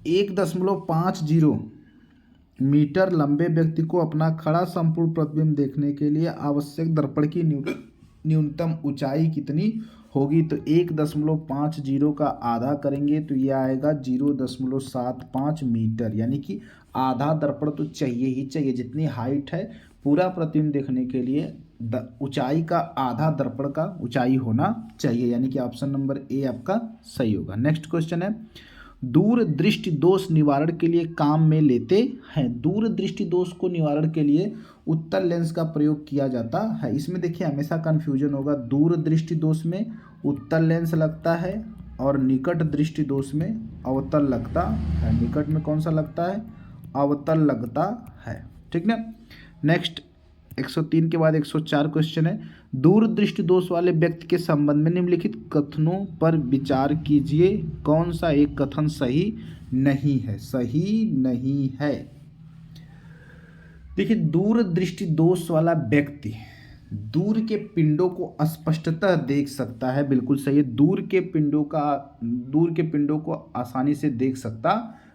1.50 मीटर लंबे व्यक्ति को अपना खड़ा संपूर्ण प्रतिबिंब देखने के लिए आवश्यक दर्पण की न्यूनतम ऊंचाई कितनी होगी? तो 1.50 का आधा करेंगे तो ये आएगा 0.75 मीटर। यानी कि आधा दर्पण तो चाहिए ही चाहिए। जितनी हाइट है पूरा प्रतिबिंब देखने के लिए ऊंचाई का आधा दर्पण का ऊंचाई होना चाहिए। यानी कि ऑप्शन नंबर ए आपका सही होगा। नेक्स्ट क्वेश्चन है, दूर दृष्टि दोष निवारण के लिए काम में लेते हैं। दूर दृष्टि दोष को निवारण के लिए उत्तल लेंस का प्रयोग किया जाता है। इसमें देखिए हमेशा कंफ्यूजन होगा, दूर दृष्टि दोष में उत्तल लेंस लगता है और निकट दृष्टि दोष में अवतल लगता है। निकट में कौन सा लगता है? अवतल लगता है। ठीक ना। नेक्स्ट 103 के बाद 104 क्वेश्चन है, दूर दृष्टि दोष वाले व्यक्ति के संबंध में निम्नलिखित कथनों पर विचार कीजिए। कौन सा एक कथन सही नहीं है? सही नहीं है। देखिए, दूर दृष्टि दोष वाला व्यक्ति दूर के पिंडों को स्पष्टतः देख सकता है। बिल्कुल सही है। दूर के पिंडों को आसानी से देख सकता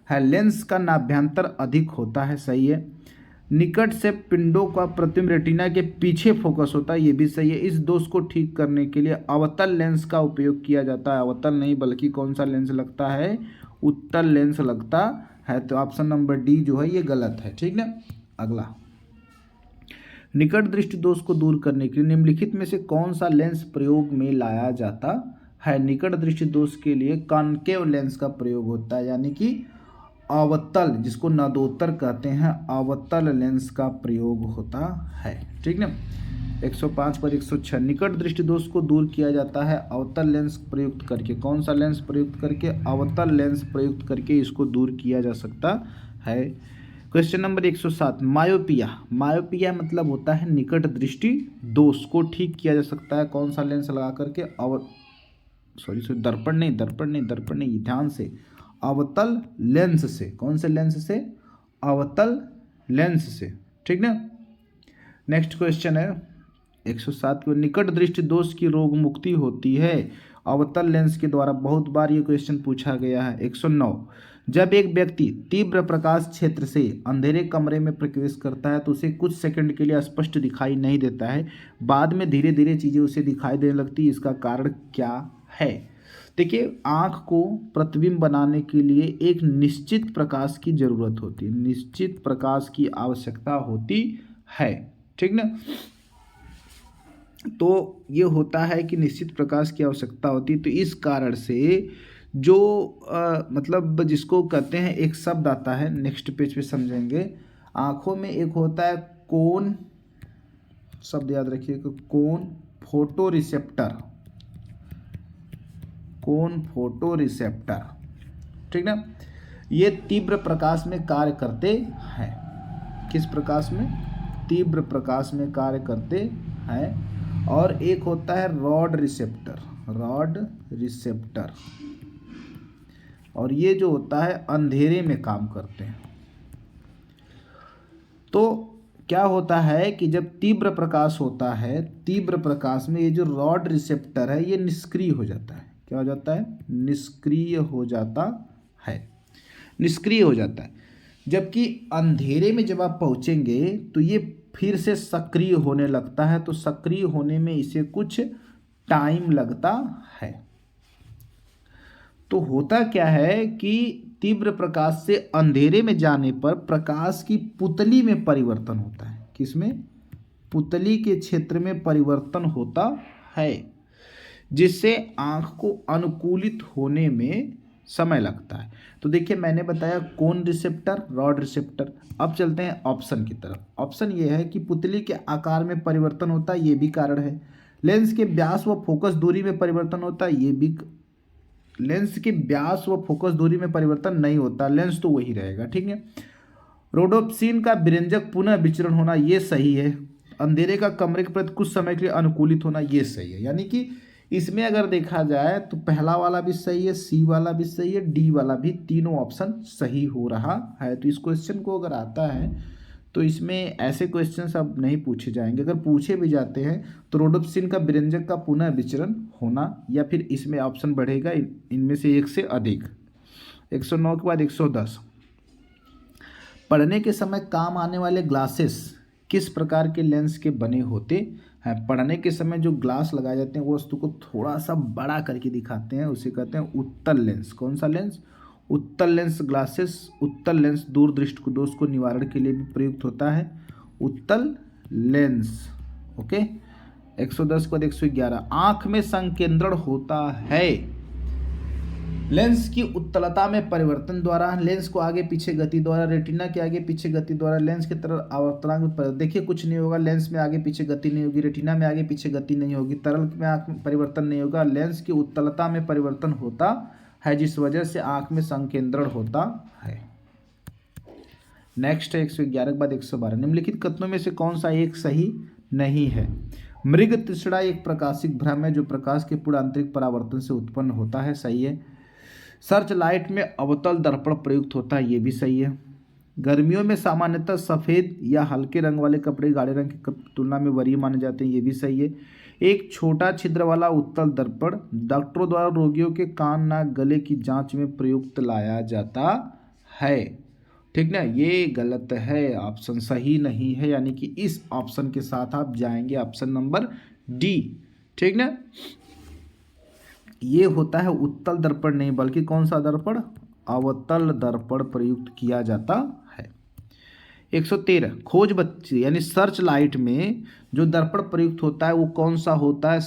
है। लेंस का नाभ्यंतर अधिक होता है। सही है। निकट से पिंडों का प्रतिबिंब रेटिना के पीछे फोकस होता है। ये भी सही है। इस दोष को ठीक करने के लिए अवतल लेंस का उपयोग किया जाता है। अवतल नहीं बल्कि कौन सा लेंस लगता है? उत्तल लेंस लगता है। तो ऑप्शन नंबर डी जो है ये गलत है। ठीक ना। अगला, निकट दृष्टि दोष को दूर करने के लिए निम्नलिखित में से कौन सा लेंस प्रयोग में लाया जाता है? निकट दृष्टि दोष के लिए कॉनकेव लेंस का प्रयोग होता है। यानी कि अवतल, जिसको नदोत्तर कहते हैं, अवतल लेंस का प्रयोग होता है। ठीक ना। 105 पर 106, निकट दृष्टि दोष को दूर किया जाता है अवतल लेंस प्रयुक्त करके। कौन सा लेंस प्रयुक्त करके? अवतल लेंस प्रयुक्त करके इसको दूर किया जा सकता है। Question number 107, myopia. मायोपिया मतलब होता है निकट दृष्टि दोष को ठीक किया जा सकता है। कौन सा लेंस लगा करके? दर्पण नहीं, ध्यान से, अवतल लेंस से। कौन से लेंस से? अवतल लेंस से। ठीक ना। नेक्स्ट क्वेश्चन है 107 को, निकट दृष्टि दोष की रोग मुक्ति होती है अवतल लेंस के द्वारा। बहुत बार ये क्वेश्चन पूछा गया है। 109, जब एक व्यक्ति तीव्र प्रकाश क्षेत्र से अंधेरे कमरे में प्रवेश करता है तो उसे कुछ सेकंड के लिए स्पष्ट दिखाई नहीं देता है, बाद में धीरे धीरे चीज़ें उसे दिखाई देने लगती है। इसका कारण क्या है? देखिए, आँख को प्रतिबिंब बनाने के लिए एक निश्चित प्रकाश की जरूरत होती है, निश्चित प्रकाश की आवश्यकता होती है। ठीक ना। तो ये होता है कि निश्चित प्रकाश की आवश्यकता होती है। तो इस कारण से जो मतलब जिसको कहते हैं, एक शब्द आता है, नेक्स्ट पेज पे समझेंगे। आँखों में एक होता है कोन, शब्द याद रखिएगा, कोन फोटो रिसेप्टर। कोन फोटो रिसेप्टर। ठीक ना। ये तीव्र प्रकाश में कार्य करते हैं। किस प्रकाश में? तीव्र प्रकाश में कार्य करते हैं। और एक होता है रॉड रिसेप्टर। रॉड रिसेप्टर, और ये जो होता है अंधेरे में काम करते हैं। तो क्या होता है कि जब तीव्र प्रकाश होता है, तीव्र प्रकाश में ये जो रॉड रिसेप्टर है ये निष्क्रिय हो जाता है। क्या हो जाता है? निष्क्रिय हो जाता है। निष्क्रिय हो जाता है। जबकि अंधेरे में जब आप पहुंचेंगे तो ये फिर से सक्रिय होने लगता है। तो सक्रिय होने में इसे कुछ टाइम लगता है। तो होता क्या है कि तीव्र प्रकाश से अंधेरे में जाने पर प्रकाश की पुतली में परिवर्तन होता है। किसमें? पुतली के क्षेत्र में परिवर्तन होता है, जिससे आंख को अनुकूलित होने में समय लगता है। तो देखिए मैंने बताया कोन रिसेप्टर, रॉड रिसेप्टर। अब चलते हैं ऑप्शन की तरफ। ऑप्शन ये है कि पुतली के आकार में परिवर्तन होता है, ये भी कारण है। लेंस के व्यास व फोकस दूरी में परिवर्तन होता है, ये भी। लेंस के व्यास व फोकस दूरी में परिवर्तन नहीं होता, लेंस तो वही रहेगा, ठीक है। रोडोप्सिन का विरंजक पुनः विचरण होना, ये सही है। अंधेरे का कमरे के प्रति कुछ समय के लिए अनुकूलित होना, ये सही है। यानी कि इसमें अगर देखा जाए तो पहला वाला भी सही है, सी वाला भी सही है, डी वाला भी, तीनों ऑप्शन सही हो रहा है। तो इस क्वेश्चन को अगर आता है तो इसमें ऐसे क्वेश्चन अब नहीं पूछे जाएंगे। अगर पूछे भी जाते हैं तो रोडोप्सिन का विरंजक का पुनः विचरण होना, या फिर इसमें ऑप्शन बढ़ेगा इनमें से एक से अधिक। 109 के बाद 110, पढ़ने के समय काम आने वाले ग्लासेस किस प्रकार के लेंस के बने होते हैं? पढ़ने के समय जो ग्लास लगाए जाते हैं वो वस्तु को थोड़ा सा बड़ा करके दिखाते हैं, उसे कहते हैं उत्तल लेंस। कौन सा लेंस? उत्तल लेंस ग्लासेस। उत्तल लेंस दूर दृष्टि दोष को निवारण के लिए भी प्रयुक्त होता है, उत्तल लेंस। ओके। 110 के बाद 111, आंख में संकेंद्रण होता है लेंस की उत्तलता में परिवर्तन द्वारा, लेंस को आगे पीछे गति द्वारा, रेटिना के आगे पीछे गति द्वारा, लेंस की तरल आवर्तनांक में देखिए कुछ नहीं होगा, लेंस में आगे पीछे गति नहीं होगी, रेटिना में आगे पीछे गति नहीं होगी, तरल में आंख में परिवर्तन नहीं होगा, लेंस की उत्तलता में परिवर्तन होता है, जिस वजह से आंख में संकेंद्रण होता है। नेक्स्ट है 111 के बाद 112, निम्नलिखित कथनों में से कौन सा एक सही नहीं है? मृग तृष्णा एक प्रकाशिक भ्रम है जो प्रकाश के पूर्ण आंतरिक परावर्तन से उत्पन्न होता है, सही है। सर्च लाइट में अवतल दर्पण प्रयुक्त होता है, ये भी सही है। गर्मियों में सामान्यतः सफ़ेद या हल्के रंग वाले कपड़े गाढ़े रंग की तुलना में वरीय माने जाते हैं, ये भी सही है। एक छोटा छिद्र वाला उत्तल दर्पण डॉक्टरों द्वारा रोगियों के कान नाक गले की जांच में प्रयुक्त लाया जाता है, ठीक ना, ये गलत है, ऑप्शन सही नहीं है। यानी कि इस ऑप्शन के साथ आप जाएंगे ऑप्शन नंबर डी, ठीक ना। ये होता है उत्तल दर्पण नहीं बल्कि कौन सा दर्पण? अवतल दर्पण प्रयुक्त किया जाता है। 113, खोज बच्ची यानी सर्च लाइट में जो दर्पण प्रयुक्त होता है वो कौन सा होता है?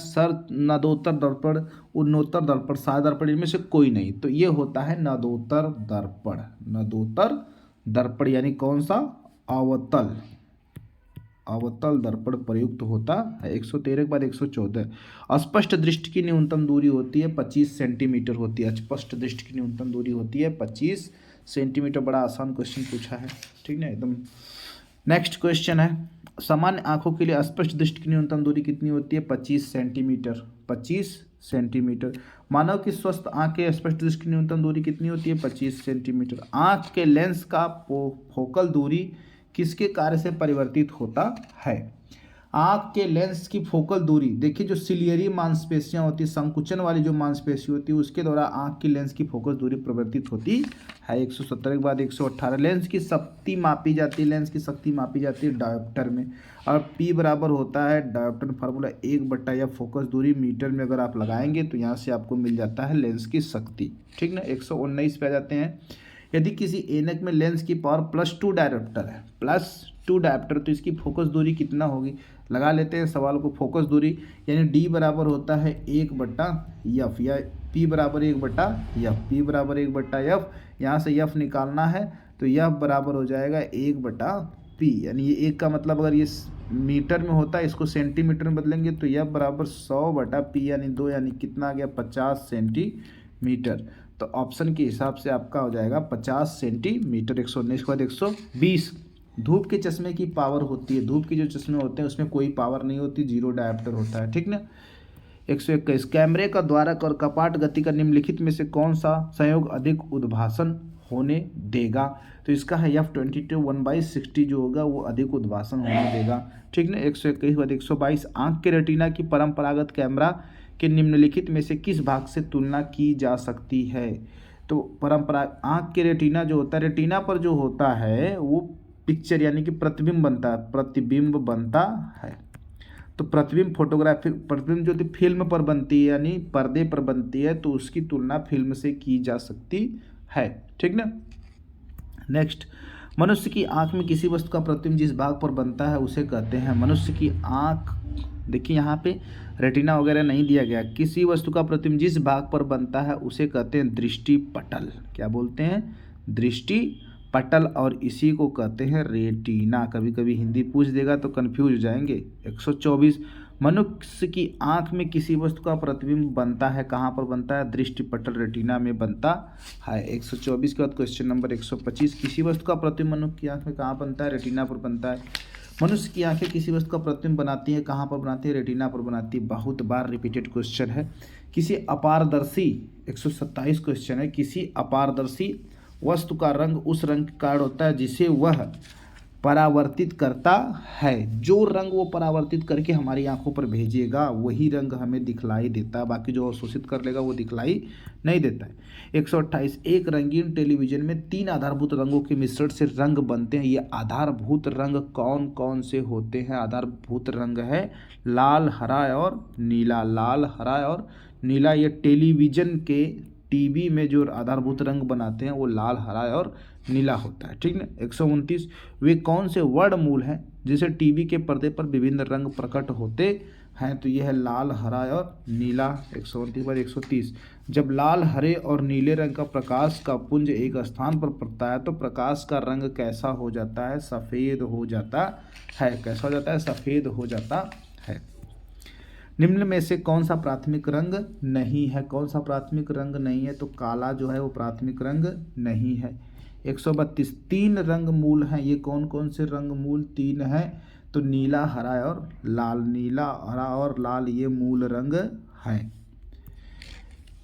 नदोत्तर दर्पण, उत्तरोत्तर दर्पण, साय दर्पण, इनमें से कोई नहीं। तो ये होता है नदोत्तर दर्पण। नदोत्तर दर्पण यानी कौन सा? अवतल, अवतल दर्पण प्रयुक्त होता है। 113 के बाद 114, अस्पष्ट दृष्टि की न्यूनतम दूरी होती है 25 सेंटीमीटर होती है। स्पष्ट दृष्टि की न्यूनतम दूरी होती है 25 सेंटीमीटर। बड़ा आसान क्वेश्चन पूछा है, ठीक ना, एकदम। नेक्स्ट क्वेश्चन है, सामान्य आंखों के लिए अस्पष्ट दृष्टि की न्यूनतम दूरी कितनी होती है? 25 सेंटीमीटर। 25 सेंटीमीटर। मानव की स्वस्थ आंख के स्पष्ट दृष्टि की न्यूनतम दूरी कितनी होती है? 25 सेंटीमीटर। आंख के लेंस का फोकल दूरी किसके कार्य से परिवर्तित होता है? आंख के लेंस की फोकल दूरी, देखिए जो सिलियरी मांसपेशियां होती है, संकुचन वाली जो मांसपेशी होती है, उसके द्वारा आंख की लेंस की फोकस दूरी परिवर्तित होती है। 117 के बाद 118, लेंस की शक्ति मापी जाती है, लेंस की शक्ति मापी जाती है डायोप्टर में, और P बराबर होता है डायोप्टर फार्मूला 1/f फोकस दूरी मीटर में अगर आप लगाएंगे तो यहाँ से आपको मिल जाता है लेंस की शक्ति, ठीक ना। 119 पे आ जाते हैं, यदि किसी ऐनक में लेंस की पावर +2 डायोप्टर है, +2 डायोप्टर, तो इसकी फोकस दूरी कितना होगी? लगा लेते हैं सवाल को। फोकस दूरी यानी D बराबर होता है 1/f, या P बराबर 1/f, P बराबर 1/f, यहाँ से f निकालना है तो f बराबर हो जाएगा 1/p, यानी ये 1 का मतलब अगर ये मीटर में होता है इसको सेंटीमीटर में बदलेंगे तो f बराबर 100/p, यानी 2, यानी कितना आ गया? 50 सेंटीमीटर। तो ऑप्शन के हिसाब से आपका हो जाएगा 50 सेंटीमीटर। 119 के बाद 120, धूप के चश्मे की पावर होती है, धूप के जो चश्मे होते हैं उसमें कोई पावर नहीं होती, 0 डायोप्टर होता है, ठीक ना। 121, कैमरे का द्वारक और कपाट गति का निम्नलिखित में से कौन सा संयोग अधिक उद्भासन होने देगा? तो इसका है F22 1/60 जो होगा वो अधिक उद्भासन होने देगा, ठीक ना। 121 बाद 122, आंख के रेटिना की परंपरागत कैमरा के निम्नलिखित में से किस भाग से तुलना की जा सकती है? तो परंपरा आंख के रेटिना जो होता है, रेटिना पर जो होता है वो पिक्चर यानी कि प्रतिबिंब बनता है, प्रतिबिंब बनता है। तो प्रतिबिंब फोटोग्राफी, प्रतिबिंब जो फिल्म पर बनती है यानी पर्दे पर बनती है, तो उसकी तुलना फिल्म से की जा सकती है। ठीक ना। नेक्स्ट, मनुष्य की आंख में किसी वस्तु का प्रतिबिंब जिस भाग पर बनता है उसे कहते हैं, मनुष्य की आंख, देखिए यहाँ पे रेटिना वगैरह नहीं दिया गया, किसी वस्तु का प्रतिबिंब जिस भाग पर बनता है उसे कहते हैं दृष्टि पटल। क्या बोलते हैं? दृष्टि पटल, और इसी को कहते हैं रेटिना। कभी कभी हिंदी पूछ देगा तो कंफ्यूज हो जाएंगे। 124, मनुष्य की आंख में किसी वस्तु का प्रतिबिंब बनता है, कहाँ पर बनता है? दृष्टि पटल, रेटिना में बनता है। 124 के बाद क्वेश्चन नंबर 125, किसी वस्तु का प्रतिबिंब मनुष्य की आंख में कहाँ बनता है? रेटिना पर बनता है। मनुष्य की आंखें किसी वस्तु का प्रतिबिंब बनाती है, कहाँ पर बनाती है? रेटिना पर बनाती है। बहुत बार रिपीटेड क्वेश्चन है। किसी अपारदर्शी, 127 क्वेश्चन है, किसी अपारदर्शी वस्तु का रंग उस रंग के कारण होता है जिसे वह परावर्तित करता है। जो रंग वो परावर्तित करके हमारी आंखों पर भेजेगा वही रंग हमें दिखलाई देता है, बाकी जो अवशोषित कर लेगा वो दिखलाई नहीं देता है। 128, एक रंगीन टेलीविजन में 3 आधारभूत रंगों के मिश्रण से रंग बनते हैं। ये आधारभूत रंग कौन कौन से होते हैं? आधारभूत रंग है लाल, हरा और नीला। लाल, हरा और नीला, ये टेलीविजन के टीवी में जो आधारभूत रंग बनाते हैं वो लाल, हरा और नीला होता है। ठीक ना। 129, वे कौन से वर्णमूल हैं जिसे टीवी के पर्दे पर विभिन्न रंग प्रकट होते हैं? तो यह है लाल, हरा और नीला। 129 पर 130, जब लाल, हरे और नीले रंग का प्रकाश का पुंज एक स्थान पर पड़ता है तो प्रकाश का रंग कैसा हो जाता है? सफ़ेद हो जाता है। कैसा हो जाता है? सफ़ेद हो जाता है। निम्न में से कौन सा प्राथमिक रंग नहीं है? कौन सा प्राथमिक रंग नहीं है? तो काला जो है वो प्राथमिक रंग नहीं है। 132, 3 रंग मूल हैं, ये कौन कौन से रंग मूल 3 हैं? तो नीला, हरा और लाल। नीला, हरा और लाल ये मूल रंग हैं।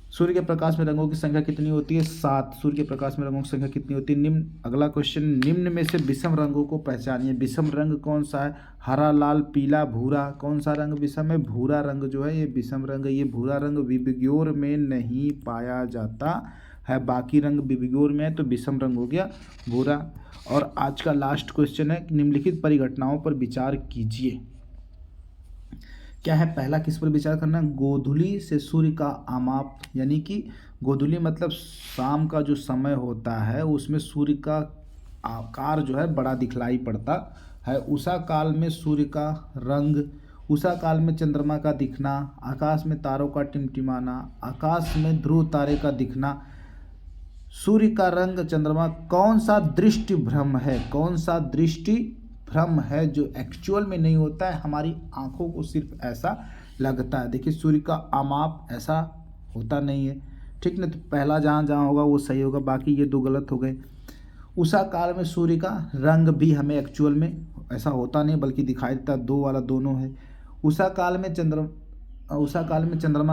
सूर्य के प्रकाश में रंगों की संख्या कितनी होती है? 7। सूर्य के प्रकाश में रंगों की संख्या कितनी होती है? निम्न, अगला क्वेश्चन, निम्न में से विषम रंगों को पहचानिए। विषम रंग कौन सा है? हरा, लाल, पीला, भूरा। कौन सा रंग विषम है? भूरा रंग जो है ये विषम रंग है। ये भूरा रंग विबग्योर में नहीं पाया जाता है, बाकी रंग विबग्योर में है, तो विषम रंग हो गया भूरा। और आज का लास्ट क्वेश्चन है, निम्नलिखित परिघटनाओं पर विचार कीजिए। क्या है? पहला किस पर विचार करना? गोधूली से सूर्य का आमाप, यानी कि गोधूली मतलब शाम का जो समय होता है उसमें सूर्य का आकार जो है बड़ा दिखलाई पड़ता है। उषा काल में सूर्य का रंग, उषा काल में चंद्रमा का दिखना, आकाश में तारों का टिमटिमाना, आकाश में ध्रुव तारे का दिखना, सूर्य का रंग, चंद्रमा, कौन सा दृष्टि भ्रम है? कौन सा दृष्टि भ्रम है जो एक्चुअल में नहीं होता है, हमारी आंखों को सिर्फ ऐसा लगता है। देखिए सूर्य का आमाप ऐसा होता नहीं है। ठीक ना। तो पहला जहाँ जहाँ होगा वो सही होगा, बाकी ये 2 गलत हो गए। उषा काल में सूर्य का रंग भी हमें एक्चुअल में ऐसा होता नहीं बल्कि दिखाई देता, 2 वाला दोनों है। उषा काल में चंद्रमा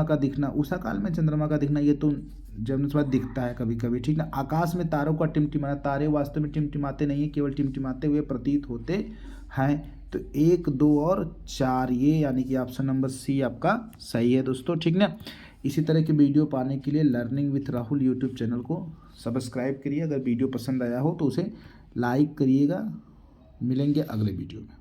का दिखना, उषा काल में चंद्रमा का दिखना ये तो जब बाद दिखता है कभी कभी। ठीक ना। आकाश में तारों का टिमटिमाना, तारे वास्तव में टिमटिमाते नहीं है, केवल टिमटिमाते हुए प्रतीत होते हैं। तो 1, 2 और 4 ये यानी कि ऑप्शन नंबर सी आपका सही है दोस्तों। ठीक ना। इसी तरह के वीडियो पाने के लिए learning with Rahul YouTube channel को सब्सक्राइब करिए। अगर वीडियो पसंद आया हो तो उसे लाइक करिएगा। मिलेंगे अगले वीडियो में।